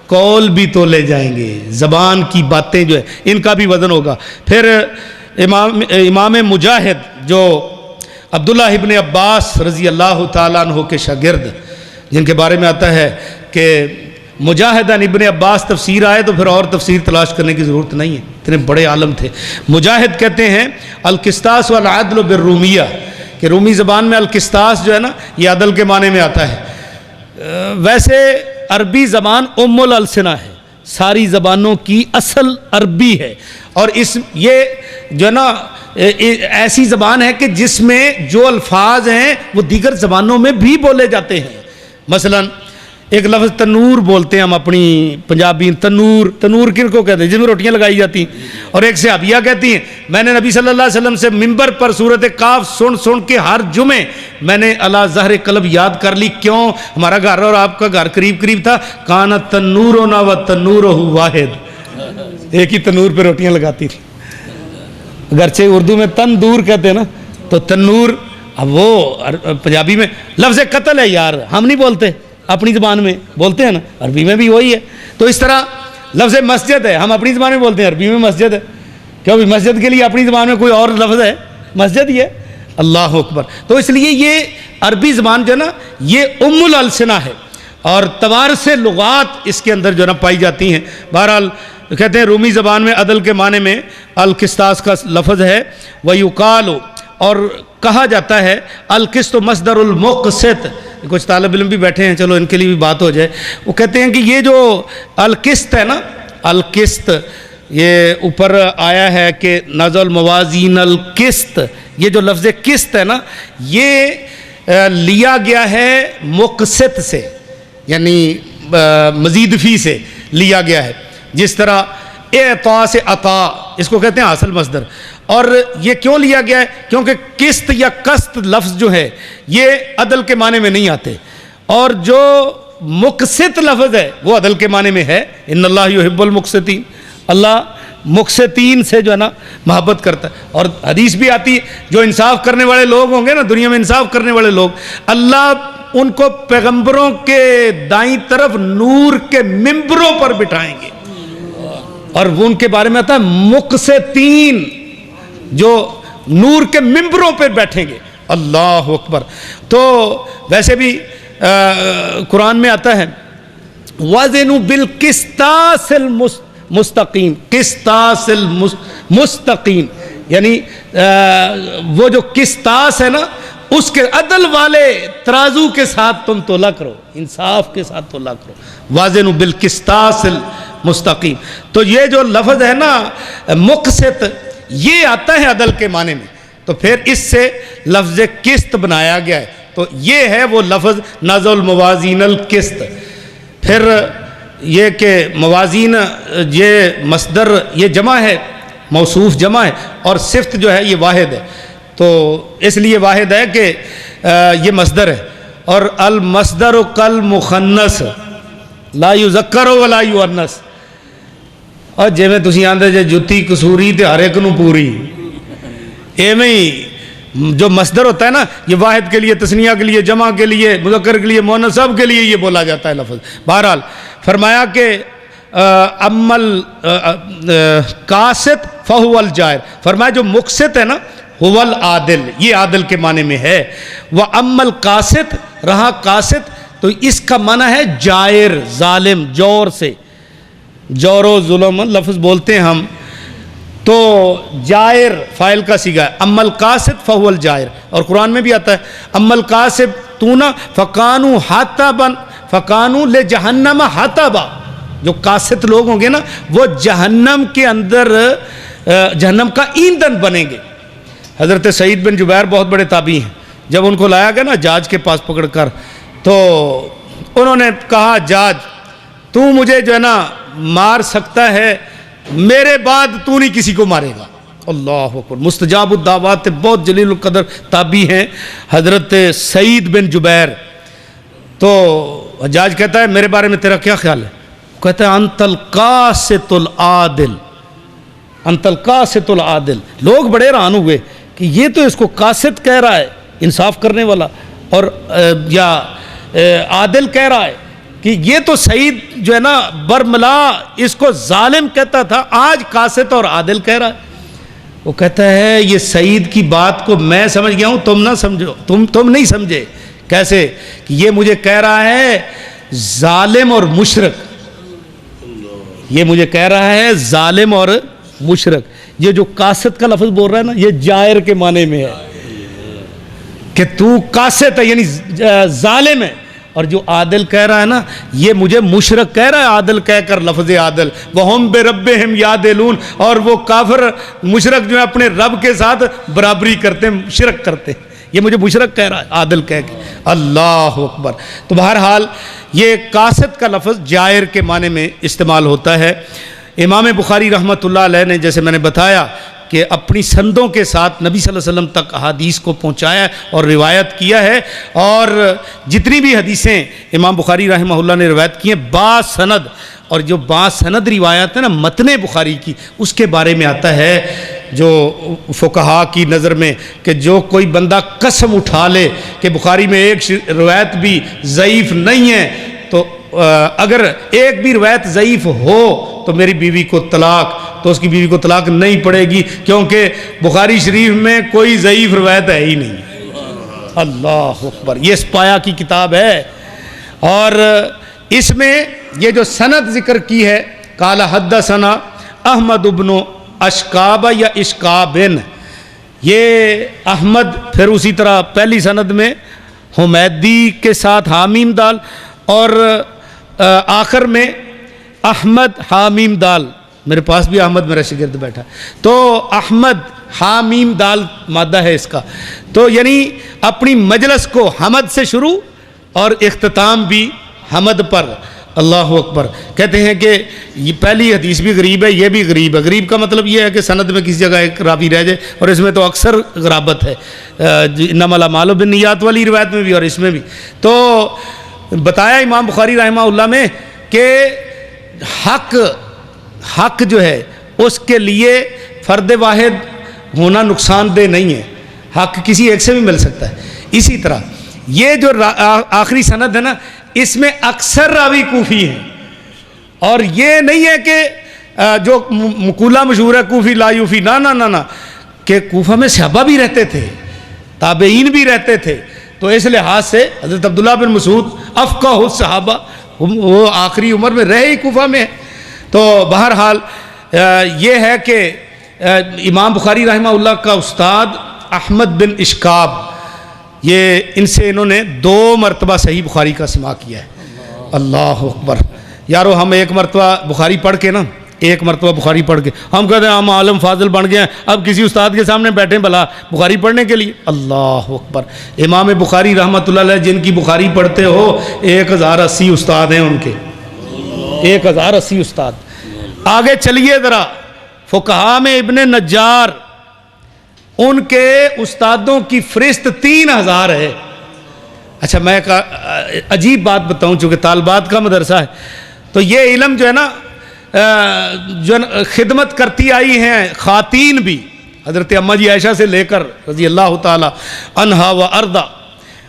قول بھی تولے جائیں گے. زبان کی باتیں جو ہے ان کا بھی وزن ہوگا. پھر امام مجاہد جو عبداللہ ابن عباس رضی اللہ تعالیٰ عنہ کے شاگرد، جن کے بارے میں آتا ہے کہ مجاہدان ابن عباس تفسیر آئے تو پھر اور تفسیر تلاش کرنے کی ضرورت نہیں ہے، اتنے بڑے عالم تھے. مجاہد کہتے ہیں القسطاس والعدل بالرومیہ، کہ رومی زبان میں القسطاس جو ہے نا یہ عدل کے معنی میں آتا ہے. ویسے عربی زبان ام الالسنہ ہے، ساری زبانوں کی اصل عربی ہے، اور یہ جو ہے نا ایسی زبان ہے کہ جس میں جو الفاظ ہیں وہ دیگر زبانوں میں بھی بولے جاتے ہیں. مثلا ایک لفظ تنور بولتے ہیں ہم اپنی پنجابی، تنور کن کو کہتے ہیں جن میں روٹیاں لگائی جاتی ہیں. اور ایک صحابیہ کہتی ہیں میں نے نبی صلی اللہ علیہ وسلم سے منبر پر سورۃ کاف سن کے ہر جمعے میں نے اللہ ظہر قلب یاد کر لی. کیوں؟ ہمارا گھر اور آپ کا گھر قریب قریب تھا. کانت تنورنا و تنورہ واحد، ایک ہی تنور پہ روٹیاں لگاتی تھی. اگرچہ اردو میں تندور کہتے ہیں نا، تو تنور اب وہ پنجابی میں لفظ قتل ہے یار، ہم نہیں بولتے، اپنی زبان میں بولتے ہیں نا، عربی میں بھی وہی ہے. تو اس طرح لفظ مسجد ہے، ہم اپنی زبان میں بولتے ہیں، عربی میں مسجد ہے. کیوں بھی مسجد کے لیے اپنی زبان میں کوئی اور لفظ ہے؟ مسجد ہی ہے. اللہ اکبر. تو اس لیے یہ عربی زبان جو ہے نا یہ ام الالسنہ ہے، اور توارث لغات اس کے اندر جو ہے نا پائی جاتی ہیں. بہرحال کہتے ہیں رومی زبان میں عدل کے معنی میں القسطاس کا لفظ ہے. وَيُقَالُ، اور کہا جاتا ہے القسط مصدر المقسط. کچھ طالب علم بھی بیٹھے ہیں، چلو ان کے لیے بھی بات ہو جائے. وہ کہتے ہیں کہ یہ جو القسط ہے نا، القسط یہ اوپر آیا ہے کہ نزل الموازین القسط، یہ جو لفظ قسط ہے نا یہ لیا گیا ہے مقسط سے، یعنی مزید فی سے لیا گیا ہے. جس طرح اعطاء سے عطا، اس کو کہتے ہیں حاصل مصدر. اور یہ کیوں لیا گیا ہے؟ کیونکہ قسط یا قسط لفظ جو ہے یہ عدل کے معنی میں نہیں آتے، اور جو مقسط لفظ ہے وہ عدل کے معنی میں ہے. ان اللہ یحب المقسطین، اللہ مقسطین سے جو ہے نا محبت کرتا ہے. اور حدیث بھی آتی ہے جو انصاف کرنے والے لوگ ہوں گے نا، دنیا میں انصاف کرنے والے لوگ، اللہ ان کو پیغمبروں کے دائیں طرف نور کے ممبروں پر بٹھائیں گے، اور وہ ان کے بارے میں آتا ہے مقسطین، جو نور کے ممبروں پر بیٹھیں گے. اللہ اکبر. تو ویسے بھی قرآن میں آتا ہے وَزِنُوا بِالْقِسْطَاسِ الْمُسْتَقِيمِ، قسطاس المستقیم، یعنی وہ جو قسطاس ہے نا اس کے عدل والے ترازو کے ساتھ تم تولا کرو، انصاف کے ساتھ تولا کرو. وَزِنُوا بِالْقِسْطَاسِ الْمُسْتَقِيمِ. تو یہ جو لفظ ہے نا مقسط، یہ آتا ہے عدل کے معنی میں، تو پھر اس سے لفظ قسط بنایا گیا ہے. تو یہ ہے وہ لفظ نزل الموازین القسط. پھر یہ کہ موازین یہ مصدر یہ جمع ہے، موصوف جمع ہے، اور صفت جو ہے یہ واحد ہے. تو اس لیے واحد ہے کہ یہ مصدر ہے. اور المصدر کالمخنث لا یذکر ولا یؤنث. اور جیویں تسی آندے جے جُتی کسوری تے ہر ایک نو پوری، ایویں ہی جو مصدر ہوتا ہے نا یہ واحد کے لیے، تثنیہ کے لیے، جمع کے لیے، مذکر کے لیے، مؤنث سب کے لیے یہ بولا جاتا ہے لفظ. بہرحال فرمایا کہ امل قاسط فہو الجائر، فرمایا جو مقسط ہے نا هو العادل، یہ عادل کے معنی میں ہے. وَأَمَّا الْقَاسِطُ، رہا قاسط تو اس کا معنی ہے جائر، ظالم، جور سے، جور و ظلم لفظ بولتے ہیں ہم، تو جائر فاعل کا صیغہ ہے. اما القاسط فهو الجائر. اور قرآن میں بھی آتا ہے اما القاسطون فکانوا حطبا فکانوا لجہنم حطبا. جو قاسط لوگ ہوں گے نا وہ جہنم کے اندر جہنم کا ایندھن بنیں گے. حضرت سعید بن جبیر بہت بڑے تابعی ہیں. جب ان کو لایا گیا نا جاج کے پاس پکڑ کر، تو انہوں نے کہا جاج تو مجھے جو ہے نا مار سکتا ہے، میرے بعد تو نہیں کسی کو مارے گا. اللہ اکبر. مستجاب الدعوات بہت جلیل القدر تابعی ہیں حضرت سعید بن جبیر. تو حجاج کہتا ہے میرے بارے میں تیرا کیا خیال ہے؟ کہتا ہے انت القاسط العادل، انت القاسط العادل. لوگ بڑے حیران ہوئے کہ یہ تو اس کو قاسط کہہ رہا ہے، انصاف کرنے والا، اور یا عادل کہہ رہا ہے، کہ یہ تو سعید جو ہے نا برملا اس کو ظالم کہتا تھا، آج قاسط اور عادل کہہ رہا ہے. وہ کہتا ہے یہ سعید کی بات کو میں سمجھ گیا ہوں، تم نہ سمجھو، تم نہیں سمجھے. کیسے؟ کہ یہ مجھے کہہ رہا ہے ظالم اور مشرک، یہ مجھے کہہ رہا ہے ظالم اور مشرک. یہ جو قاسط کا لفظ بول رہا ہے نا، یہ جائر کے معنی میں ہے کہ تو قاسط ہے یعنی ظالم ہے، اور جو عادل کہہ رہا ہے نا یہ مجھے مشرک کہہ رہا ہے. عادل کہہ کر لفظ عادل، وَهُمْ بِرَبِّهِمْ يَعْدِلُونَ، اور وہ کافر مشرک جو ہے اپنے رب کے ساتھ برابری کرتے ہیں، شرک کرتے ہیں. یہ مجھے مشرک کہہ رہا ہے عادل کہہ کے. اللہ اکبر. تو بہرحال یہ قاسط کا لفظ جائر کے معنی میں استعمال ہوتا ہے. امام بخاری رحمۃ اللہ علیہ نے جیسے میں نے بتایا کہ اپنی سندوں کے ساتھ نبی صلی اللہ علیہ وسلم تک احادیث کو پہنچایا ہے اور روایت کیا ہے، اور جتنی بھی حدیثیں امام بخاری رحمہ اللہ نے روایت کی ہیں با سند، اور جو با سند روایت ہے نا متن بخاری کی، اس کے بارے میں آتا ہے جو فقہا کی نظر میں کہ جو کوئی بندہ قسم اٹھا لے کہ بخاری میں ایک روایت بھی ضعیف نہیں ہے، تو اگر ایک بھی روایت ضعیف ہو تو میری بیوی کو طلاق، تو اس کی بیوی کو طلاق نہیں پڑے گی، کیونکہ بخاری شریف میں کوئی ضعیف روایت ہے ہی نہیں. اللہ اکبر. یہ اسپایا کی کتاب ہے، اور اس میں یہ جو سند ذکر کی ہے، قال حدثنا احمد بن اشکاب یا اشکابن، یہ احمد، پھر اسی طرح پہلی سند میں حمیدی کے ساتھ حامیم دال، اور آخر میں احمد حامیم دال. میرے پاس بھی احمد میرا شاگرد بیٹھا، تو احمد حامیم دال مادہ ہے اس کا. تو یعنی اپنی مجلس کو حمد سے شروع اور اختتام بھی حمد پر. اللہ اکبر. کہتے ہیں کہ یہ پہلی حدیث بھی غریب ہے، یہ بھی غریب ہے. غریب کا مطلب یہ ہے کہ سند میں کسی جگہ ایک راوی رہ جائے، اور اس میں تو اکثر غرابت ہے، انما الاعمال بالنیات والی روایت میں بھی اور اس میں بھی. تو بتایا امام بخاری رحمہ اللہ میں کہ حق جو ہے اس کے لیے فرد واحد ہونا نقصان دہ نہیں ہے، حق کسی ایک سے بھی مل سکتا ہے. اسی طرح یہ جو آخری سند ہے نا، اس میں اکثر راوی کوفی ہیں، اور یہ نہیں ہے کہ جو مقولہ مشہور ہے کوفی لا یوفی، نہ کہ کوفہ میں صحابہ بھی رہتے تھے، تابعین بھی رہتے تھے. تو اس لحاظ سے حضرت عبداللہ بن مسعود افقہ الصحابہ، وہ آخری عمر میں رہے ہی کوفہ میں. تو بہرحال یہ ہے کہ امام بخاری رحمہ اللہ کا استاد احمد بن اشکاب، یہ ان سے انہوں نے 2 مرتبہ صحیح بخاری کا سماع کیا ہے. اللہ اکبر. یارو ہم ایک مرتبہ بخاری پڑھ کے نا، ایک مرتبہ بخاری پڑھ کے ہم کہتے ہیں ہم عالم فاضل بن گئے ہیں، اب کسی استاد کے سامنے بیٹھیں بھلا بخاری پڑھنے کے لیے. اللہ اکبر. امام بخاری رحمۃ اللہ علیہ جن کی بخاری پڑھتے ہو 1080 استاد ہیں ان کے، 1080 استاد. آگے چلیے ذرا، فقہا میں ابن نجار، ان کے استادوں کی فہرست 3000 ہے. اچھا میں ایک عجیب بات بتاؤں، چونکہ طالبات کا مدرسہ ہے، تو یہ علم جو ہے نا جو خدمت کرتی آئی ہیں خواتین بھی، حضرت اماں جی عائشہ سے لے کر رضی اللہ تعالی عنہا و ارضا،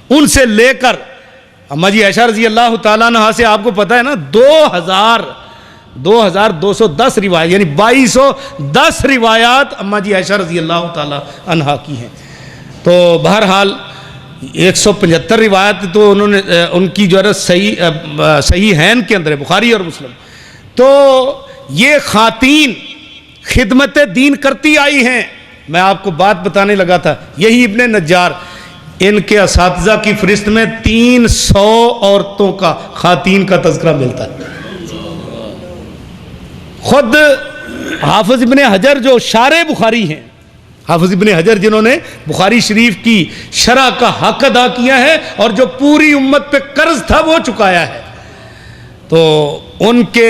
ان سے لے کر اماں جی عائشہ رضی اللہ تعالیٰ عنہا سے آپ کو پتہ ہے نا 2210 روایات، یعنی 2210 روایات اماں جی عائشہ رضی اللہ تعالیٰ عنہا کی ہیں. تو بہرحال 175 روایت تو انہوں نے ان کی جو ہے صحیح ہین کے اندر ہے، بخاری اور مسلم. تو یہ خواتین خدمت دین کرتی آئی ہیں. میں آپ کو بات بتانے لگا تھا، یہی ابن نجار، ان کے اساتذہ کی فہرست میں 300 عورتوں کا، خواتین کا تذکرہ ملتا ہے. خود حافظ ابن حجر جو شارح بخاری ہیں، حافظ ابن حجر جنہوں نے بخاری شریف کی شرح کا حق ادا کیا ہے اور جو پوری امت پہ قرض تھا وہ چکایا ہے، تو ان کے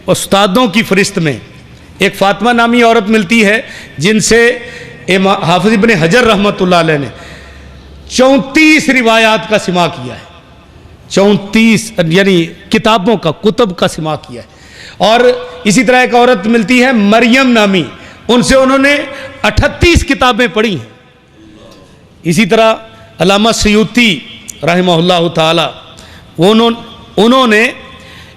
استادوں کی فہرست میں ایک فاطمہ نامی عورت ملتی ہے جن سے حافظ ابن حجر رحمۃ اللہ علیہ نے 34 روایات کا سماع کیا ہے، 34 یعنی کتابوں کا، کتب کا سماع کیا ہے۔ اور اسی طرح ایک عورت ملتی ہے مریم نامی، ان سے انہوں نے 38 کتابیں پڑھی ہیں۔ اسی طرح علامہ سیوطی رحمہ اللہ تعالی انہوں نے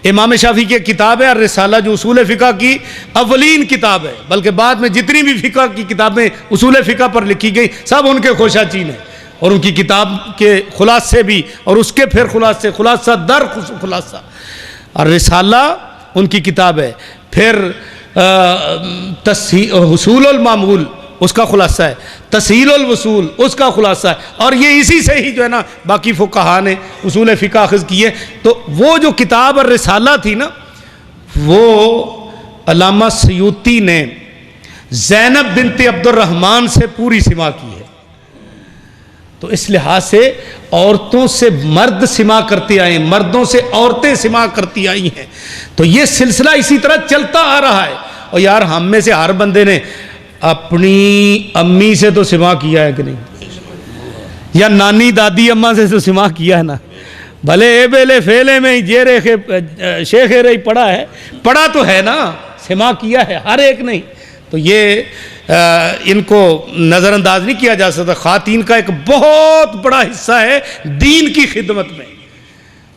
امام شافعی کی کتاب ہے الرسالہ، جو اصول فقہ کی اولین کتاب ہے، بلکہ بعد میں جتنی بھی فقہ کی کتابیں اصول فقہ پر لکھی گئی سب ان کے خوشہ چین ہیں، اور ان کی کتاب کے خلاصے بھی، اور اس کے پھر خلاصہ در خلاصہ الرسالہ ان کی کتاب ہے، پھر حصول المعمول اس کا خلاصہ ہے، تسہیل الوصول اس کا خلاصہ ہے، اور یہ اسی سے ہی جو ہے نا باقی فقہا نے اصول فقہ اخذ کیے۔ تو وہ جو کتاب الرسالہ تھی نا، وہ علامہ سیوطی نے زینب بنت عبد الرحمن سے پوری سماع کی ہے۔ تو اس لحاظ سے عورتوں سے مرد سماع کرتے آئے ہیں، مردوں سے عورتیں سماع کرتی آئی ہیں، تو یہ سلسلہ اسی طرح چلتا آ رہا ہے۔ اور یار ہم میں سے ہر بندے نے اپنی امی سے تو سماع کیا ہے کہ نہیں، یا نانی دادی اماں سے تو سماع کیا ہے نا، بھلے اے بیلے فیلے میں جیرے شیخ رہی پڑھا ہے، پڑھا تو ہے نا، سماع کیا ہے، ہر ایک نہیں۔ تو یہ ان کو نظر انداز نہیں کیا جا سکتا۔ خواتین کا ایک بہت بڑا حصہ ہے دین کی خدمت میں،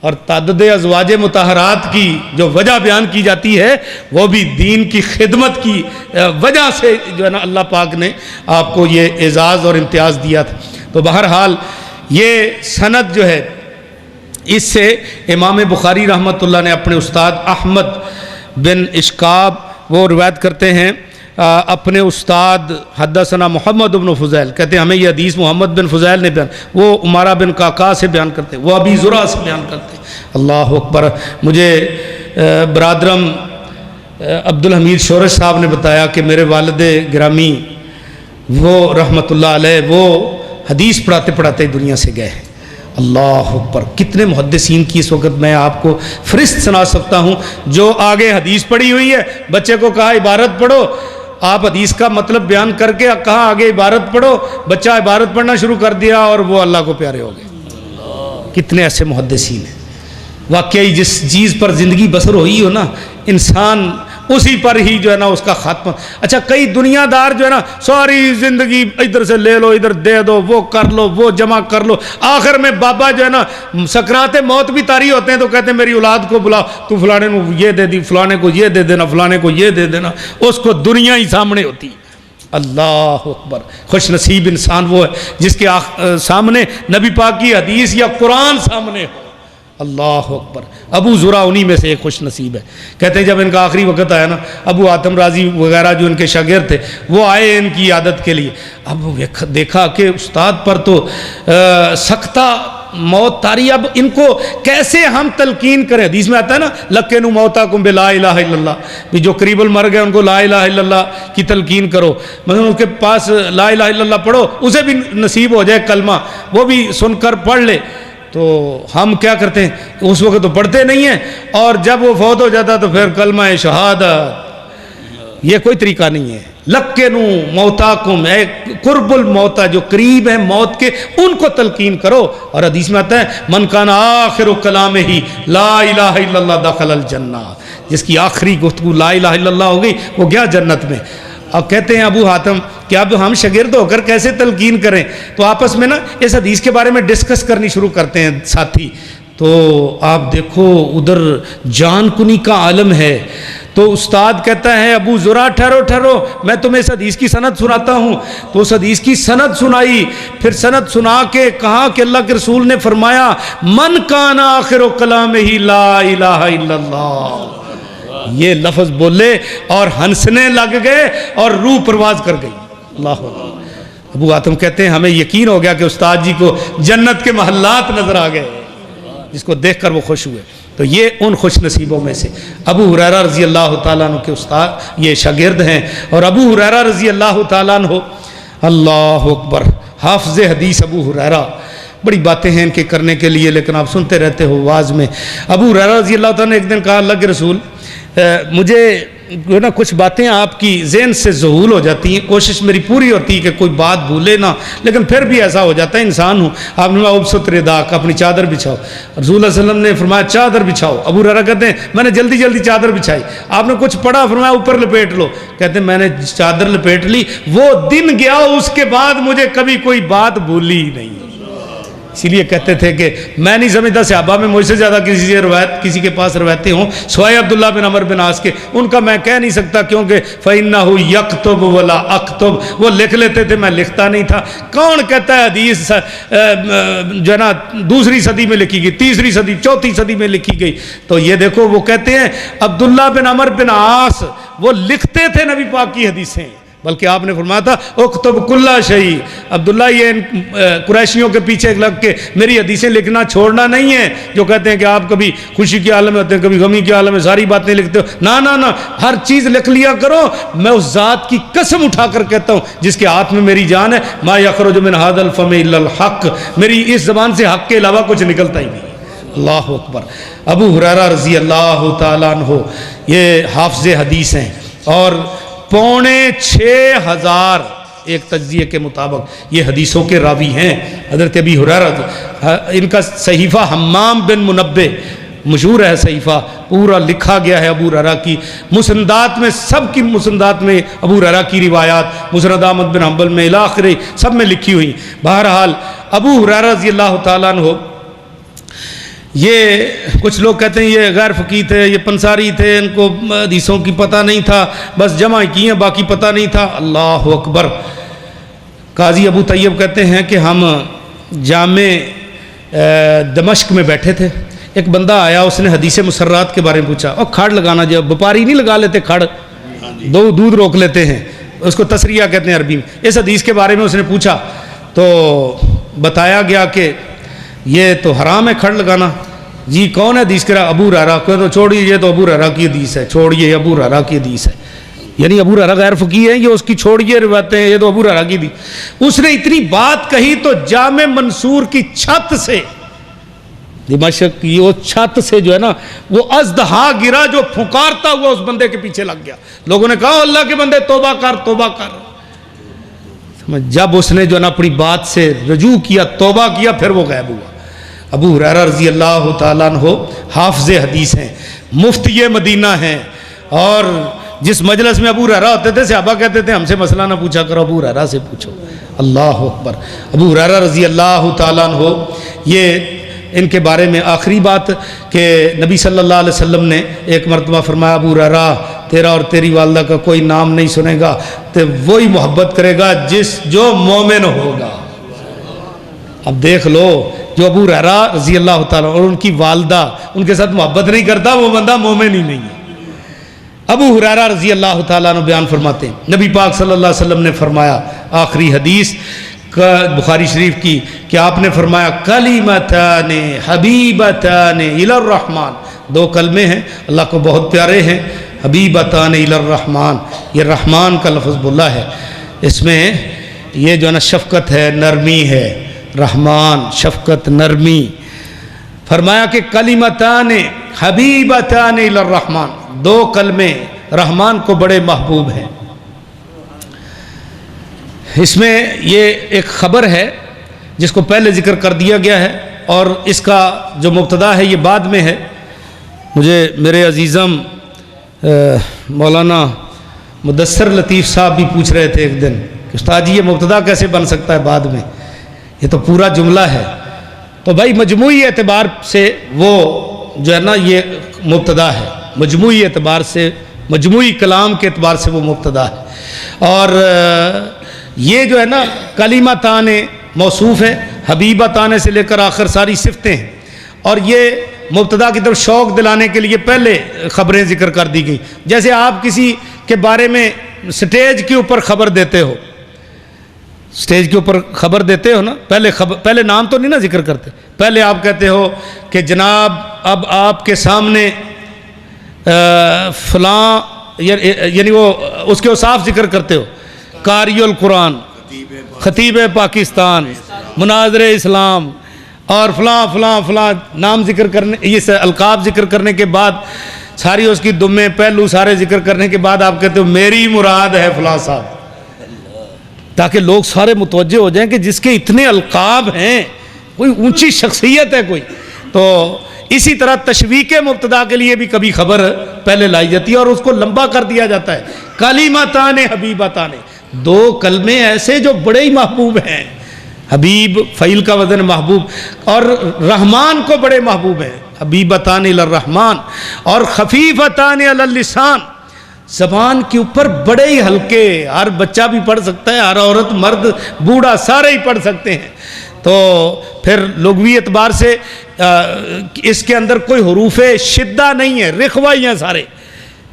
اور تعدد ازواج مطہرات کی جو وجہ بیان کی جاتی ہے وہ بھی دین کی خدمت کی وجہ سے جو ہے نا اللہ پاک نے آپ کو یہ اعزاز اور امتیاز دیا تھا۔ تو بہرحال یہ سند جو ہے، اس سے امام بخاری رحمۃ اللہ نے اپنے استاد احمد بن اشکاب وہ روایت کرتے ہیں اپنے استاد حدثنا محمد بن فضیل، کہتے ہیں ہمیں یہ حدیث محمد بن فضیل نے بیان، وہ عمارہ بن قعقاع سے بیان کرتے ہیں، وہ ابی زرع سے بیان کرتے ہیں۔ اللہ اکبر۔ مجھے برادرم عبدالحمید شورش صاحب نے بتایا کہ میرے والد گرامی وہ رحمۃ اللہ علیہ وہ حدیث پڑھاتے پڑھاتے دنیا سے گئے ہیں۔ اللہ اکبر۔ کتنے محدثین کی اس وقت میں آپ کو فہرست سنا سکتا ہوں جو آگے حدیث پڑھی ہوئی ہے، بچے کو کہا عبارت پڑھو، آپ حدیث کا مطلب بیان کر کے کہا آگے عبارت پڑھو، بچہ عبارت پڑھنا شروع کر دیا اور وہ اللہ کو پیارے ہو گئے۔ کتنے ایسے محدثین ہیں۔ واقعی جس چیز پر زندگی بسر ہوئی ہو نا، انسان اسی پر ہی جو ہے نا اس کا خاتمہ۔ اچھا کئی دنیا دار جو ہے نا ساری زندگی ادھر سے لے لو ادھر دے دو، وہ کر لو وہ جمع کر لو، آخر میں بابا جو ہے نا سکرات موت بھی طاری ہوتے ہیں تو کہتے ہیں میری اولاد کو بلاؤ، تو فلانے کو یہ دے دی، فلانے کو یہ دے دینا، فلانے کو یہ دے دینا، اس کو دنیا ہی سامنے ہوتی ہے۔ اللہ اکبر۔ خوش نصیب انسان وہ ہے جس کے سامنے نبی پاک کی حدیث یا قرآن سامنے ہو۔ اللہ اکبر۔ ابو زرع انہی میں سے ایک خوش نصیب ہے۔ کہتے ہیں جب ان کا آخری وقت آیا نا، ابو حاتم رازی وغیرہ جو ان کے شاگرد تھے وہ آئے ان کی عادت کے لیے، اب دیکھا کہ استاد پر تو سختہ موت طاری، اب ان کو کیسے ہم تلقین کریں۔ حدیث میں آتا ہے نا لقنوا موتاکم بلا الہ الا اللہ، بھی جو قریب المرگ ہے ان کو لا الہ الا اللہ کی تلقین کرو، مثلا ان کے پاس لا الہ الا اللہ پڑھو، اسے بھی نصیب ہو جائے کلمہ، وہ بھی سن کر پڑھ لے۔ تو ہم کیا کرتے ہیں اس وقت تو پڑھتے نہیں ہیں، اور جب وہ فوت ہو جاتا تو پھر کلمہ شہادت، یہ کوئی طریقہ نہیں ہے۔ لقنوا موتاکم، اے قرب الموتا جو قریب ہیں موت کے ان کو تلقین کرو۔ اور حدیث میں آتا ہے من کان آخر کلامہ لا الہ الا اللہ دخل الجنہ، جس کی آخری گفتگو لا الہ الا اللہ ہو گئی وہ گیا جنت میں۔ اب کہتے ہیں ابو حاتم کہ اب ہم شاگرد ہو کر کیسے تلقین کریں، تو آپس میں نا اس حدیث کے بارے میں ڈسکس کرنی شروع کرتے ہیں ساتھی۔ تو آپ دیکھو ادھر جان کنی کا عالم ہے، تو استاد کہتا ہے ابو زرع ٹھہرو ٹھہرو میں تمہیں اس حدیث کی سند سناتا ہوں۔ تو اس حدیث کی سند سنائی، پھر سند سنا کے کہا کہ اللہ کے رسول نے فرمایا من کان آخر کلامہ لا الہ الا اللہ، یہ لفظ بولے اور ہنسنے لگ گئے اور روح پرواز کر گئی۔ اللہ ابو حاتم کہتے ہیں ہمیں یقین ہو گیا کہ استاد جی کو جنت کے محلات نظر آ گئے، جس کو دیکھ کر وہ خوش ہوئے۔ تو یہ ان خوش نصیبوں میں سے ابو ہریرہ رضی اللہ تعالیٰ عنہ کے استاد یہ شاگرد ہیں، اور ابو ہریرہ رضی اللہ تعالیٰ عنہ اللہ اکبر. حافظ حدیث ابو ہریرہ، بڑی باتیں ہیں ان کے کرنے کے لیے، لیکن آپ سنتے رہتے ہو واز میں. ابو ہریرہ رضی اللہ تعالیٰ نے ایک دن کہا اللہ کے رسول مجھے جو نا کچھ باتیں آپ کی ذہن سے ظہول ہو جاتی ہیں، کوشش میری پوری ہوتی ہے کہ کوئی بات بھولے نہ، لیکن پھر بھی ایسا ہو جاتا ہے، انسان ہوں. آپ نے ابسط رداک، اپنی چادر بچھاؤ. رسول اللہ علیہ وسلم نے فرمایا چادر بچھاؤ. ابو ہریرہ کہتے ہیں میں نے جلدی جلدی چادر بچھائی. آپ نے کچھ پڑھا، فرمایا اوپر لپیٹ لو. کہتے ہیں میں نے چادر لپیٹ لی، وہ دن گیا اس کے بعد مجھے کبھی کوئی بات بھولی ہی نہیں. اسی لیے کہتے تھے کہ میں نہیں سمجھتا صحابہ میں مجھ سے زیادہ کسی کے پاس روایتیں ہوں سوائے عبداللہ بن عمر بن عاص کے. ان کا میں کہہ نہیں سکتا کیونکہ فَإِنَّهُ يَكْتُبُ وَلَا أَكْتُبُ، وہ لکھ لیتے تھے میں لکھتا نہیں تھا. کون کہتا ہے حدیث جو ہے نا دوسری صدی میں لکھی گئی، تیسری صدی، چوتھی صدی میں لکھی گئی؟ تو یہ دیکھو وہ کہتے ہیں عبداللہ بن عمر بن عاص وہ لکھتے تھے نبی پاک کی حدیثیں، بلکہ آپ نے فرمایا تھا اکتب کل شیء. عبداللہ یہ ان قریشیوں کے پیچھے لگ کے میری حدیثیں لکھنا چھوڑنا نہیں ہے، جو کہتے ہیں کہ آپ کبھی خوشی کے عالم میں ہوتے ہیں کبھی غمی کے عالم میں ساری باتیں لکھتے ہو. نہ ہر چیز لکھ لیا کرو. میں اس ذات کی قسم اٹھا کر کہتا ہوں جس کے ہاتھ میں میری جان ہے، ما یخرج من ھذا الفم الا الحق، میری اس زبان سے حق کے علاوہ کچھ نکلتا ہی نہیں. اللہ اکبر. ابو ہریرہ رضی اللہ تعالیٰ عنہ یہ حافظ حدیث ہیں، اور 6,500 ایک تجزیے کے مطابق یہ حدیثوں کے راوی ہیں. حضرت ابی ہریرہ، ان کا صحیفہ حمام بن منبہ مشہور ہے، صحیفہ پورا لکھا گیا ہے ابو ہریرہ کی مسندات میں، سب کی مسندات میں ابو ہریرہ کی روایات، مسند احمد بن حنبل میں الی آخر سب میں لکھی ہوئی. بہرحال ابو ہریرہ رضی اللہ تعالیٰ عنہ، یہ کچھ لوگ کہتے ہیں یہ غیر فقیہ تھے، یہ پنساری تھے، ان کو حدیثوں کی پتہ نہیں تھا، بس جمع کی ہیں باقی پتہ نہیں تھا. اللہ اکبر. قاضی ابو طیب کہتے ہیں کہ ہم جامع دمشق میں بیٹھے تھے، ایک بندہ آیا، اس نے حدیث مسرات کے بارے میں پوچھا. اور کھڑ لگانا جو وپاری نہیں لگا لیتے، کھڑ دودھ روک لیتے ہیں، اس کو تسریہ کہتے ہیں عربی میں. اس حدیث کے بارے میں اس نے پوچھا تو بتایا گیا کہ یہ تو حرام ہے کھڑ لگانا. جی کون ہے حدیث کرا؟ ابو ہریرہ. کہ تو چھوڑیے، یہ تو ابو ہریرہ کی حدیث ہے، چھوڑیے ابو ہریرہ کی حدیث ہے. یعنی ابو ہریرہ غیر فقیہ ہیں، یہ اس کی چھوڑیے روایتیں، یہ تو ابو ہریرہ کی دی. اس نے اتنی بات کہی تو جامع منصور کی چھت سے، دمشق کی وہ چھت سے جو ہے نا وہ اژدہا گرا جو پھکارتا ہوا اس بندے کے پیچھے لگ گیا. لوگوں نے کہا اللہ کے بندے توبہ کر توبہ کر. جب اس نے جو ہے نا اپنی بات سے رجوع کیا، توبہ کیا، پھر وہ غائب ہوا. ابو ہریرہ رضی اللہ تعالیٰ عنہ حافظ حدیث ہیں، مفتی مدینہ ہیں، اور جس مجلس میں ابو ہریرہ ہوتے تھے صحابہ کہتے تھے ہم سے مسئلہ نہ پوچھا کرو، ابو ہریرہ سے پوچھو. اللہ اکبر. ابو ہریرہ رضی اللہ تعالیٰ عنہ، یہ ان کے بارے میں آخری بات کہ نبی صلی اللہ علیہ وسلم نے ایک مرتبہ فرمایا ابو ہریرہ تیرا اور تیری والدہ کا کوئی نام نہیں سنے گا تو وہی محبت کرے گا جو مومن ہوگا. اب دیکھ لو، جو ابو ہریرہ رضی اللہ تعالیٰ اور ان کی والدہ ان کے ساتھ محبت نہیں کرتا، وہ بندہ مومن ہی نہیں ہے. ابو ہریرہ رضی اللہ تعالیٰ عنہ بیان فرماتے ہیں نبی پاک صلی اللہ علیہ وسلم نے فرمایا، آخری حدیث بخاری شریف کی، کہ آپ نے فرمایا کلمتان حبیبتان الی الرحمن، 2 کلمے ہیں اللہ کو بہت پیارے ہیں، حبیبتان الی الرحمن، یہ رحمان کا لفظ بولا ہے، اس میں یہ جو ہے نا شفقت ہے، نرمی ہے، رحمان شفقت نرمی. فرمایا کہ کلمتان حبیبتان الی الرحمن، 2 کلمے رحمان کو بڑے محبوب ہیں. اس میں یہ ایک خبر ہے جس کو پہلے ذکر کر دیا گیا ہے، اور اس کا جو مبتدا ہے یہ بعد میں ہے. مجھے میرے عزیزم مولانا مدثر لطیف صاحب بھی پوچھ رہے تھے ایک دن کہ استاد جی یہ مبتدا کیسے بن سکتا ہے بعد میں، یہ تو پورا جملہ ہے. تو بھائی مجموعی اعتبار سے وہ جو ہے نا یہ مبتدا ہے، مجموعی اعتبار سے، مجموعی کلام کے اعتبار سے وہ مبتدا ہے. اور یہ جو ہے نا کلمتان موصوف ہے، حبیبتان سے لے کر آخر ساری صفتیں ہیں، اور یہ مبتدا کی طرف شوق دلانے کے لیے پہلے خبریں ذکر کر دی گئی. جیسے آپ کسی کے بارے میں سٹیج کے اوپر خبر دیتے ہو، سٹیج کے اوپر خبر دیتے ہو نا، پہلے نام تو نہیں نا ذکر کرتے، پہلے آپ کہتے ہو کہ جناب اب آپ کے سامنے فلاں، یعنی وہ اس کے اوصاف ذکر کرتے ہو، قاری القرآن، خطیب پاکستان، مناظر اسلام اور فلاں فلاں فلاں نام ذکر کرنے، یہ القاب ذکر کرنے کے بعد ساری اس کی دمیں پہلو سارے ذکر کرنے کے بعد آپ کہتے ہو میری مراد ہے فلاں صاحب، تاکہ لوگ سارے متوجہ ہو جائیں کہ جس کے اتنے القاب ہیں کوئی اونچی شخصیت ہے کوئی. تو اسی طرح تشویق مبتدا کے لیے بھی کبھی خبر پہلے لائی جاتی ہے اور اس کو لمبا کر دیا جاتا ہے. کلمتان حبیبتان، دو کلمے ایسے جو بڑے ہی محبوب ہیں. حبیب فعیل کا وزن محبوب، اور رحمان کو بڑے محبوب ہیں. حبیبتان الی الرحمن اور خفیفتان علی اللسان، زبان کے اوپر بڑے ہی ہلکے، ہر بچہ بھی پڑھ سکتا ہے، ہر عورت مرد بوڑھا سارے ہی پڑھ سکتے ہیں. تو پھر لغوی اعتبار سے اس کے اندر کوئی حروف شدہ نہیں ہے، رخوہ ہی ہیں سارے.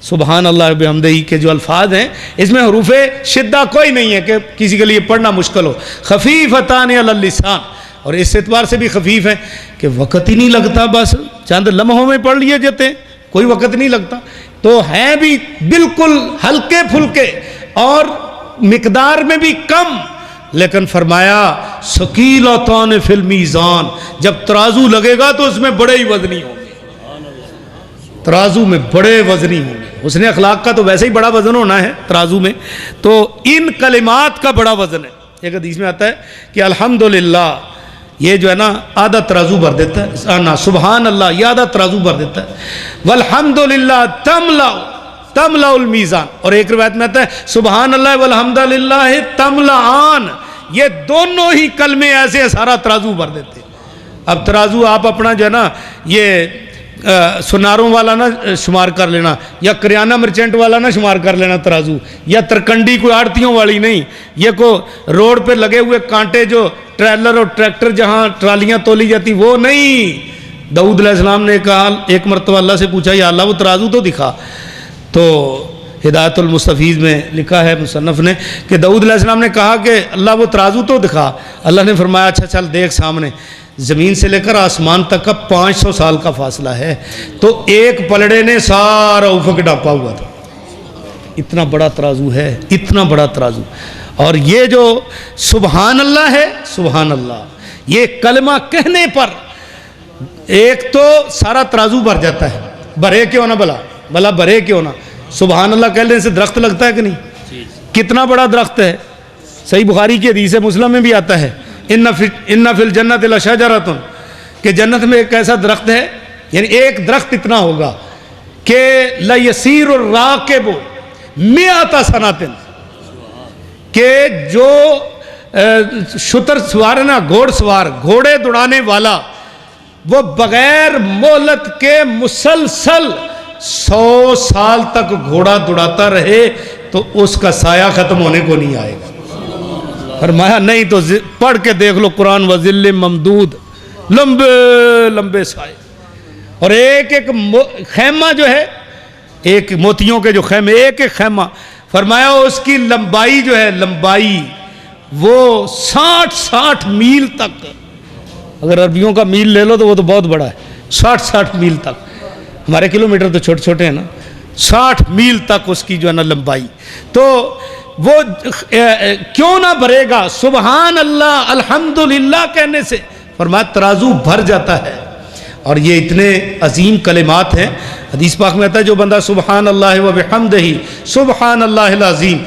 سبحان اللہ بحمدہ کے جو الفاظ ہیں اس میں حروف شدہ کوئی نہیں ہے کہ کسی کے لیے پڑھنا مشکل ہو. خفیفتان علی اللسان، اور اس اعتبار سے بھی خفیف ہے کہ وقت ہی نہیں لگتا، بس چند لمحوں میں پڑھ لیے جاتے ہیں، کوئی وقت نہیں لگتا. تو ہیں بھی بالکل ہلکے پھلکے اور مقدار میں بھی کم، لیکن فرمایا ثقیلتان فی المیزان، جب ترازو لگے گا تو اس میں بڑے ہی وزنی ہوں گے، ترازو میں بڑے وزنی ہوں گے. حسن اخلاق کا تو ویسے ہی بڑا وزن ہونا ہے ترازو میں، تو ان کلمات کا بڑا وزن ہے. ایک حدیث میں آتا ہے کہ الحمدللہ یہ جو ہے نا آدھا ترازو بھر دیتا ہے، سبحان اللہ یہ آدھا ترازو بھر دیتا ہے. والحمدللہ تملأ المیزان، اور ایک روایت میں آتا ہے سبحان اللہ والحمدللہ تملأان، یہ دونوں ہی کلمے ایسے ہیں سارا ترازو بھر دیتے. اب ترازو آپ اپنا جو ہے نا یہ سناروں والا نہ شمار کر لینا، یا کریانہ مرچنٹ والا نہ شمار کر لینا ترازو، یا ترکنڈی کوئی آڑتیوں والی نہیں، یہ کو روڈ پہ لگے ہوئے کانٹے جو ٹریلر اور ٹریکٹر جہاں ٹرالیاں تولی جاتی وہ نہیں. داؤد علیہ السلام نے کہا ایک مرتبہ اللہ سے پوچھا یا اللہ وہ ترازو تو دکھا. تو ہدایت المستفیض میں لکھا ہے مصنف نے کہ داؤد علیہ السلام نے کہا کہ اللہ وہ ترازو تو دکھا. اللہ نے فرمایا اچھا چل دیکھ سامنے، زمین سے لے کر آسمان تک کا 500 سال کا فاصلہ ہے، تو ایک پلڑے نے سارا افق ڈھانپا ہوا تھا. اتنا بڑا ترازو ہے، اتنا بڑا ترازو. اور یہ جو سبحان اللہ ہے، سبحان اللہ یہ کلمہ کہنے پر ایک تو سارا ترازو بھر جاتا ہے. بھرے کیوں نہ بھلا بھرے کیوں نہ. سبحان اللہ کہنے سے درخت لگتا ہے کہ نہیں؟ کتنا بڑا درخت ہے. صحیح بخاری کی حدیث مسلم میں بھی آتا ہے ان فی الجنت لشجرۃ، کہ جنت میں ایک ایسا درخت ہے، یعنی ایک درخت اتنا ہوگا کہ لیسیر الراکب 100 سنۃ، کہ جو شتر سوار ہے نا، گھوڑ سوار، گھوڑے دوڑانے والا، وہ بغیر مہلت کے مسلسل 100 سال تک گھوڑا دوڑاتا رہے تو اس کا سایہ ختم ہونے کو نہیں آئے گا. فرمایا نہیں تو پڑھ کے دیکھ لو قرآن، وَظِلٍّ ممدود، لمبے لمبے سائے. اور ایک ایک خیمہ جو ہے، ایک موتیوں کے جو خیمے، ایک ایک خیمہ، فرمایا اس کی لمبائی جو ہے، لمبائی وہ 60 میل تک، اگر عربیوں کا میل لے لو تو وہ تو بہت بڑا ہے، 60 میل تک. ہمارے کلومیٹر تو چھوٹے چھوٹے ہیں نا. 60 میل تک اس کی جو ہے نا لمبائی. تو وہ کیوں نہ بھرے گا سبحان اللہ الحمدللہ کہنے سے. فرمایا ترازو بھر جاتا ہے. اور یہ اتنے عظیم کلمات ہیں. حدیث پاک میں آتا ہے جو بندہ سبحان اللہ و بحمدہ سبحان اللہ العظیم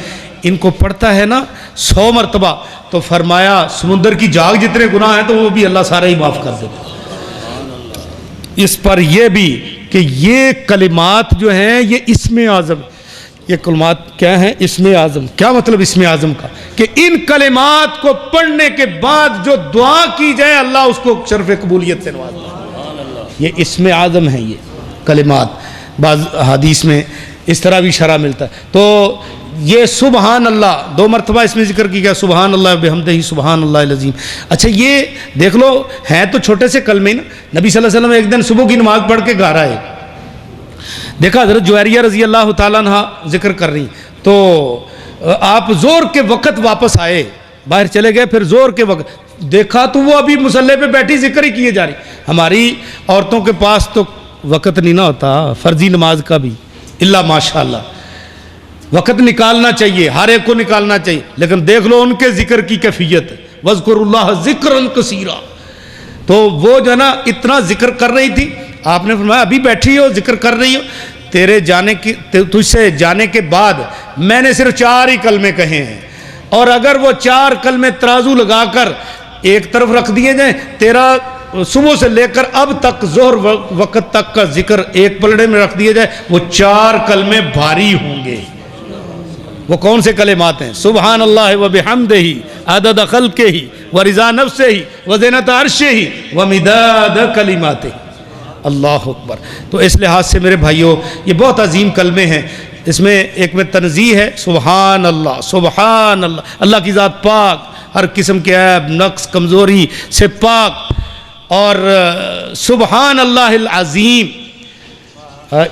ان کو پڑھتا ہے نا 100 مرتبہ، تو فرمایا سمندر کی جاگ جتنے گناہ ہیں تو وہ بھی اللہ سارے ہی معاف کر دیتا. اس پر یہ بھی کہ یہ کلمات جو ہیں یہ اسم اعظم، یہ کلمات کیا ہیں؟ اسم اعظم. کیا مطلب اسم اعظم کا؟ کہ ان کلمات کو پڑھنے کے بعد جو دعا کی جائے اللہ اس کو شرف قبولیت سے نوازتا ہے. یہ اسم اعظم ہیں یہ کلمات. بعض حدیث میں اس طرح بھی شرح ملتا ہے. تو یہ سبحان اللہ 2 مرتبہ اس میں ذکر کی گیا، سبحان اللہ بحمدہ سبحان اللہ العظیم. اچھا یہ دیکھ لو ہیں تو چھوٹے سے کلمے نا. نبی صلی اللہ علیہ وسلم ایک دن صبح کی نماز پڑھ کے گا رہا ہے، دیکھا حضرت جویریہ رضی اللہ تعالیٰ عنہ ذکر کر رہی، تو آپ زور کے وقت واپس آئے، باہر چلے گئے، پھر زور کے وقت دیکھا تو وہ ابھی مصلی پہ بیٹھی ذکر ہی کیے جا رہی. ہماری عورتوں کے پاس تو وقت نہیں نہ ہوتا فرضی نماز کا بھی، الا ماشاء اللہ. وقت نکالنا چاہیے، ہر ایک کو نکالنا چاہیے، لیکن دیکھ لو ان کے ذکر کی کیفیت، وَاذْكُرُوا اللَّهَ ذِكْرًا كَثِيرًا۔ تو وہ جو ہے نا اتنا ذکر کر رہی تھی، آپ نے فرمایا ابھی بیٹھی ہو ذکر کر رہی ہو، تیرے جانے کی، تجھ سے جانے کے بعد میں نے صرف 4 ہی کلمے کہے ہیں، اور اگر وہ 4 کلمے ترازو لگا کر ایک طرف رکھ دیے جائیں، تیرا صبح سے لے کر اب تک ظہر وقت تک کا ذکر ایک پلڑے میں رکھ دیا جائے، وہ 4 کلمے بھاری ہوں گے۔ وہ کون سے کلمات ہیں؟ سبحان اللہ و بحمدہ عدد خلقہ و رضا نفسہ و زینت عرشہ و مداد کلماتہ۔ اللہ اکبر۔ تو اس لحاظ سے میرے بھائیوں یہ بہت عظیم کلمے ہیں، اس میں ایک میں تنزیہ ہے، سبحان اللہ، سبحان اللہ، اللہ کی ذات پاک، ہر قسم کے عیب، نقص، کمزوری سے پاک، اور سبحان اللہ العظیم،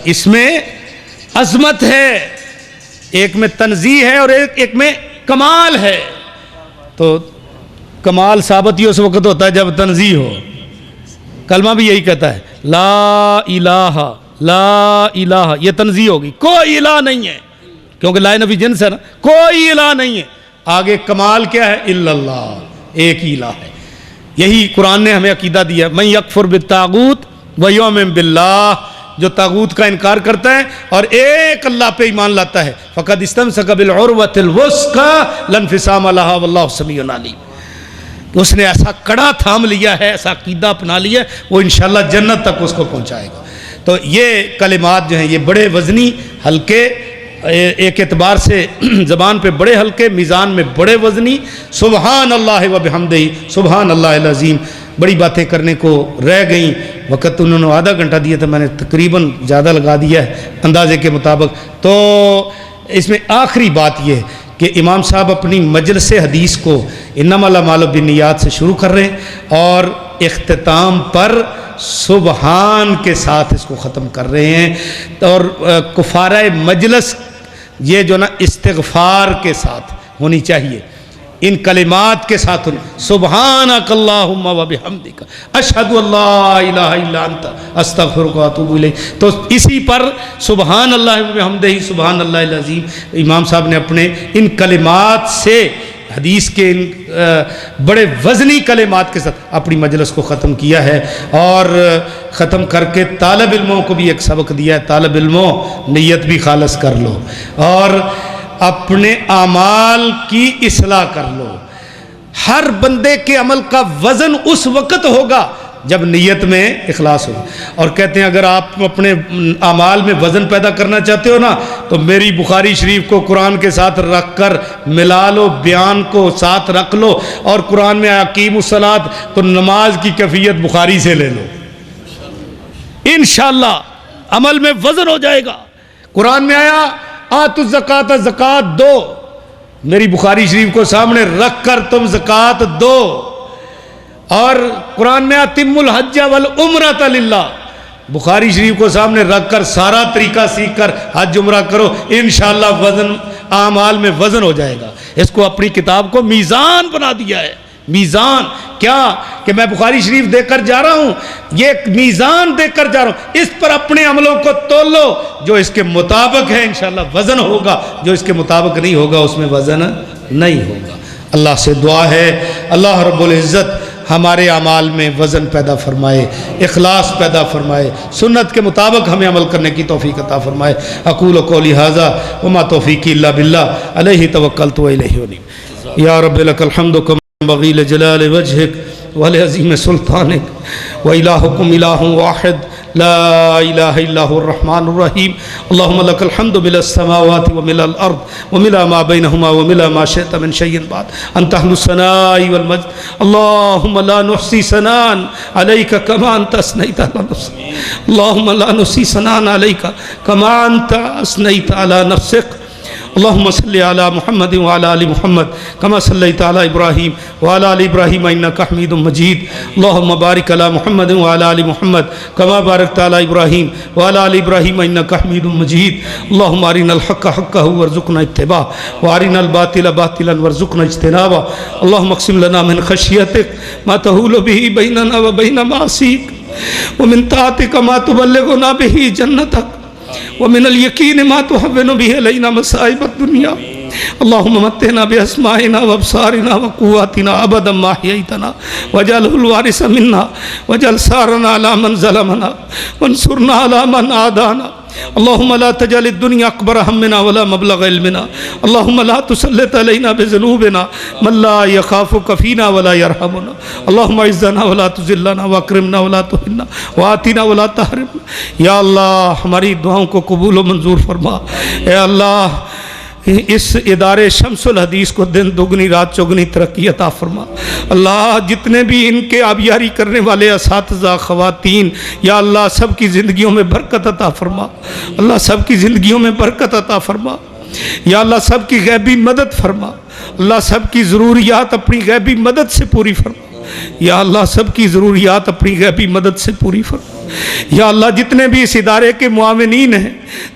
اس میں عظمت ہے، ایک میں تنزیہ ہے اور ایک میں کمال ہے۔ تو کمال ثابت ہی اس وقت ہوتا ہے جب تنزیہ ہو۔ کلمہ بھی یہی کہتا ہے، لا الہ، لا الہ، یہ تنزیہ ہوگی، کوئی الہ نہیں ہے، کیونکہ لا نفی جنس ہے نا، کوئی الہ نہیں ہے۔ آگے کمال کیا ہے؟ الا اللہ، ایک ہی الہ ہے۔ یہی قرآن نے ہمیں عقیدہ دیا، من یکفر بالطاغوت ویؤمن باللہ، جو طاغوت کا انکار کرتا ہے اور ایک اللہ پہ ایمان لاتا ہے، فقد استمسک بالعروۃ الوثقی لا انفصام لہا واللہ سمیع علیم۔ تو اس نے ایسا کڑا تھام لیا ہے، ایسا عقیدہ اپنا لیا ہے، وہ انشاءاللہ جنت تک اس کو پہنچائے گا۔ تو یہ کلمات جو ہیں یہ بڑے وزنی، ہلکے، ایک اعتبار سے زبان پہ بڑے ہلکے، میزان میں بڑے وزنی، سبحان اللہ و بحمدہ، سبحان اللہ العظیم۔ بڑی باتیں کرنے کو رہ گئیں، وقت انہوں نے آدھا گھنٹہ دیا تھا، میں نے تقریباً زیادہ لگا دیا ہے اندازے کے مطابق۔ تو اس میں آخری بات یہ ہے کہ امام صاحب اپنی مجلس حدیث کو انما الاعمال بالنیات سے شروع کر رہے ہیں اور اختتام پر سبحان کے ساتھ اس کو ختم کر رہے ہیں، اور کفارہ مجلس یہ جو نا استغفار کے ساتھ ہونی چاہیے، ان کلمات کے ساتھ سبحانک اللہم و بحمدک اشہد ان لا الہ الا انت استغفرک و اتوب الیک۔ تو اسی پر سبحان اللہ و بحمدہ سبحان اللہ العظیم، امام صاحب نے اپنے ان کلمات سے، حدیث کے ان بڑے وزنی کلمات کے ساتھ اپنی مجلس کو ختم کیا ہے، اور ختم کر کے طالب علموں کو بھی ایک سبق دیا ہے، طالب علموں نیت بھی خالص کر لو اور اپنے اعمال کی اصلاح کر لو۔ ہر بندے کے عمل کا وزن اس وقت ہوگا جب نیت میں اخلاص ہو۔ اور کہتے ہیں اگر آپ اپنے اعمال میں وزن پیدا کرنا چاہتے ہو نا تو میری بخاری شریف کو قرآن کے ساتھ رکھ کر ملا لو، بیان کو ساتھ رکھ لو، اور قرآن میں اقیموا الصلاۃ تو نماز کی کیفیت بخاری سے لے لو، انشاءاللہ عمل میں وزن ہو جائے گا۔ قرآن میں آیا آتوا الزکوٰۃ، زکوٰۃ دو، میری بخاری شریف کو سامنے رکھ کر تم زکوٰۃ دو، اور قرآن میں اتموا الحج والعمرۃ للہ، بخاری شریف کو سامنے رکھ کر سارا طریقہ سیکھ کر حج عمرہ کرو، انشاءاللہ وزن، اعمال میں وزن ہو جائے گا۔ اس کو اپنی کتاب کو میزان بنا دیا ہے۔ میزان کیا کہ میں بخاری شریف دے کر جا رہا ہوں، یہ ایک میزان دے کر جا رہا ہوں، اس پر اپنے عملوں کو تولو، جو اس کے مطابق ہے انشاءاللہ وزن ہوگا، جو اس کے مطابق نہیں ہوگا اس میں وزن نہیں ہوگا۔ اللہ سے دعا ہے اللہ رب العزت ہمارے اعمال میں وزن پیدا فرمائے، اخلاص پیدا فرمائے، سنت کے مطابق ہمیں عمل کرنے کی توفیق عطا فرمائے۔ اقول قولی ھذا وما توفیقی الا باللہ علیہ توکلت والیہ انیب۔ یا رب لک الحمد کما ينبغي لجلال وجهك ولعظیم سلطانك وإلہکم الہ واحد لا الہ الا هو الرحمن الرحیم۔ اللہم لک الحمد ملء السماوات وملء الارض وملء ما بینہما وملء ما شئت من شیء بعد، انت اہل الثناء والمجد، اللہم لا نحصی ثناء علیک کما انت اثنیت علی نفسک، اللہم لا نحصی ثناء علیک کما انت اثنیت علی نفسک، اللہم صلی علی محمد وعلی آل محمد کما صلیت علی ابراہیم وعلی آل ابراہیم انک حمید مجید، اللہم بارک علی محمد وعلی آل محمد کما بارکت علی ابراہیم وعلی آل ابراہیم انک حمید مجید، اللہم ارنا الحق حقا وارزقنا اتباعہ وارنا الباطل باطلا وارزقنا اجتنابہ، اللہم اقسم لنا من خشیتک ما تحول به بیننا وبین معاصیک ومن طاعتک ما تبلغنا به جنتک ومن اليقین ما تهون به علينا مصائب الدنيا اللهم متعنا بأسماعنا وأبصارنا وقواتنا أبدا ما أحييتنا واجعله الوارث منا واجعل ثارنا على من ظلمنا وانصرنا على من عادانا اللهم لا تجعل الدنيا أكبر همنا ولا مبلغ علمنا اللهم لا تسلط علينا بذنوبنا من لا يخافك فينا ولا يرحمنا اللهم اعزنا ولا تذلنا واکرمنا ولا تهنا وآتنا ولا تحرمنا یا اللہ ہماری دعاؤں کو قبول و منظور فرما اے اللہ اس ادارے شمس الحدیث کو دن دگنی رات چگنی ترقی عطا فرما اللہ جتنے بھی ان کے آبیاری کرنے والے اساتذہ خواتین یا اللہ سب کی زندگیوں میں برکت عطا فرما اللہ سب کی زندگیوں میں برکت عطا فرما یا اللہ سب کی غیبی مدد فرما اللہ سب کی ضروریات اپنی غیبی مدد سے پوری فرما یا اللہ سب کی ضروریات اپنی غیبی مدد سے پوری فرما یا اللہ جتنے بھی اس ادارے کے معاونین ہیں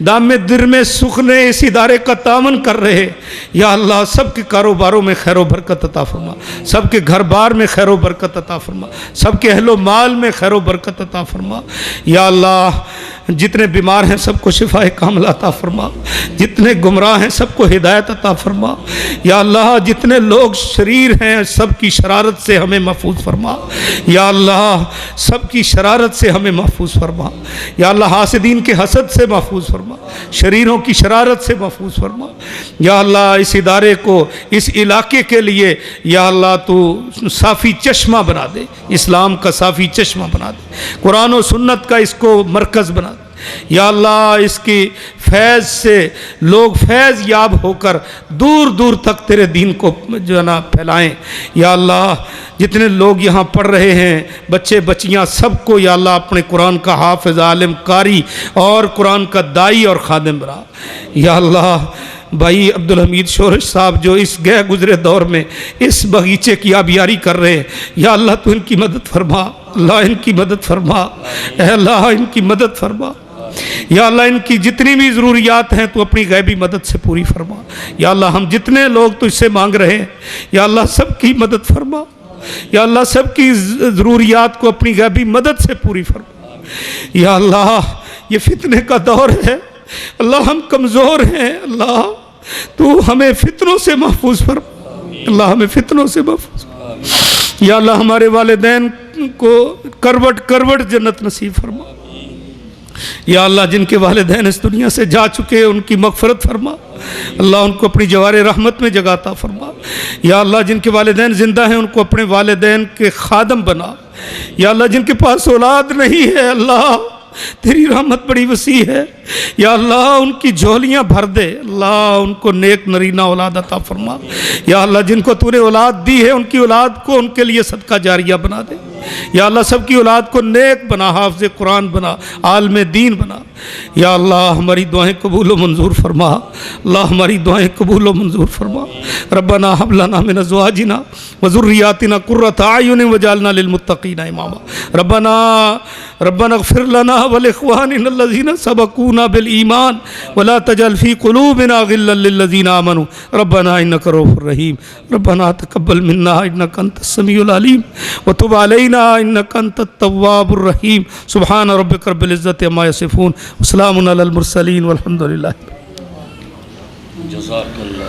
دام در میں سخن اس ادارے کا تعاون کر رہے یا اللہ سب کے کاروباروں میں خیر و برکت عطا فرما سب کے گھر بار میں خیر و برکت عطا فرما سب کے اہل و مال میں خیر و برکت عطا فرما یا اللہ جتنے بیمار ہیں سب کو شفاء کاملہ عطا فرما جتنے گمراہ ہیں سب کو ہدایت عطا فرما یا اللہ جتنے لوگ شریر ہیں سب کی شرارت سے ہمیں محفوظ فرما یا اللہ سب کی شرارت سے ہمیں محفوظ فرما یا اللہ حاسدین کے حسد سے محفوظ فرما شریروں کی شرارت سے محفوظ فرما یا اللہ اس ادارے کو اس علاقے کے لیے یا اللہ تو صافی چشمہ بنا دے اسلام کا صافی چشمہ بنا دے قرآن و سنت کا اس کو مرکز بنا دے یا اللہ اس کی فیض سے لوگ فیض یاب ہو کر دور دور تک تیرے دین کو جو ہے نا پھیلائیں یا اللہ جتنے لوگ یہاں پڑھ رہے ہیں بچے بچیاں سب کو یا اللہ اپنے قرآن کا حافظ عالم قاری اور قرآن کا دائی اور خادم بنا یا اللہ بھائی عبدالحمید شورش صاحب جو اس گئے گزرے دور میں اس باغیچے کی آبیاری کر رہے ہیں یا اللہ تو ان کی مدد فرما اللہ ان کی مدد فرما اے اللہ ان کی مدد فرما یا اللہ ان کی جتنی بھی ضروریات ہیں تو اپنی غیبی مدد سے پوری فرما یا اللہ ہم جتنے لوگ تو اس سے مانگ رہے ہیں یا اللہ سب کی مدد فرما یا اللہ سب کی ضروریات کو اپنی غیبی مدد سے پوری فرما یا اللہ یہ فتنے کا دور ہے اللہ ہم کمزور ہیں اللہ تو ہمیں فتنوں سے محفوظ فرما اللہ ہمیں فتنوں سے محفوظ فرما یا اللہ ہمارے والدین کو کروٹ کروٹ جنت نصیب فرما یا اللہ جن کے والدین اس دنیا سے جا چکے ان کی مغفرت فرما اللہ ان کو اپنی جوار رحمت میں جگہ عطا فرما یا اللہ جن کے والدین زندہ ہیں ان کو اپنے والدین کے خادم بنا یا اللہ جن کے پاس اولاد نہیں ہے اللہ تیری رحمت بڑی وسیع ہے یا اللہ ان کی جھولیاں بھر دے اللہ ان کو نیک نرینہ اولاد عطا فرما یا اللہ جن کو تو نے اولاد دی ہے ان کی اولاد کو ان کے لیے صدقہ جاریہ بنا دے یا اللہ سب کی اولاد کو نیک بنا حافظ قرآن بنا عالم دین بنا یا اللہ ہماری دعائیں قبول و منظور فرما اللہ ہماری دعائیں قبول و منظور فرما ربنا حب لنا من ازواجنا وذریاتنا قرۃ اعین وجعلنا للمتقین اماما ربنا اغفر لنا ولاخواننا الذین سبقونا بالایمان ولا تجعل فی قلوبنا غلا للذین آمنوا ربنا انک رؤوف رحیم ربنا تقبل منا انک انت السمیع العلیم وتب علینا انک انت التواب الرحیم سبحان ربک رب العزت عما یصفون وسلام علی المرسلین والحمد للہ. جزاک اللہ.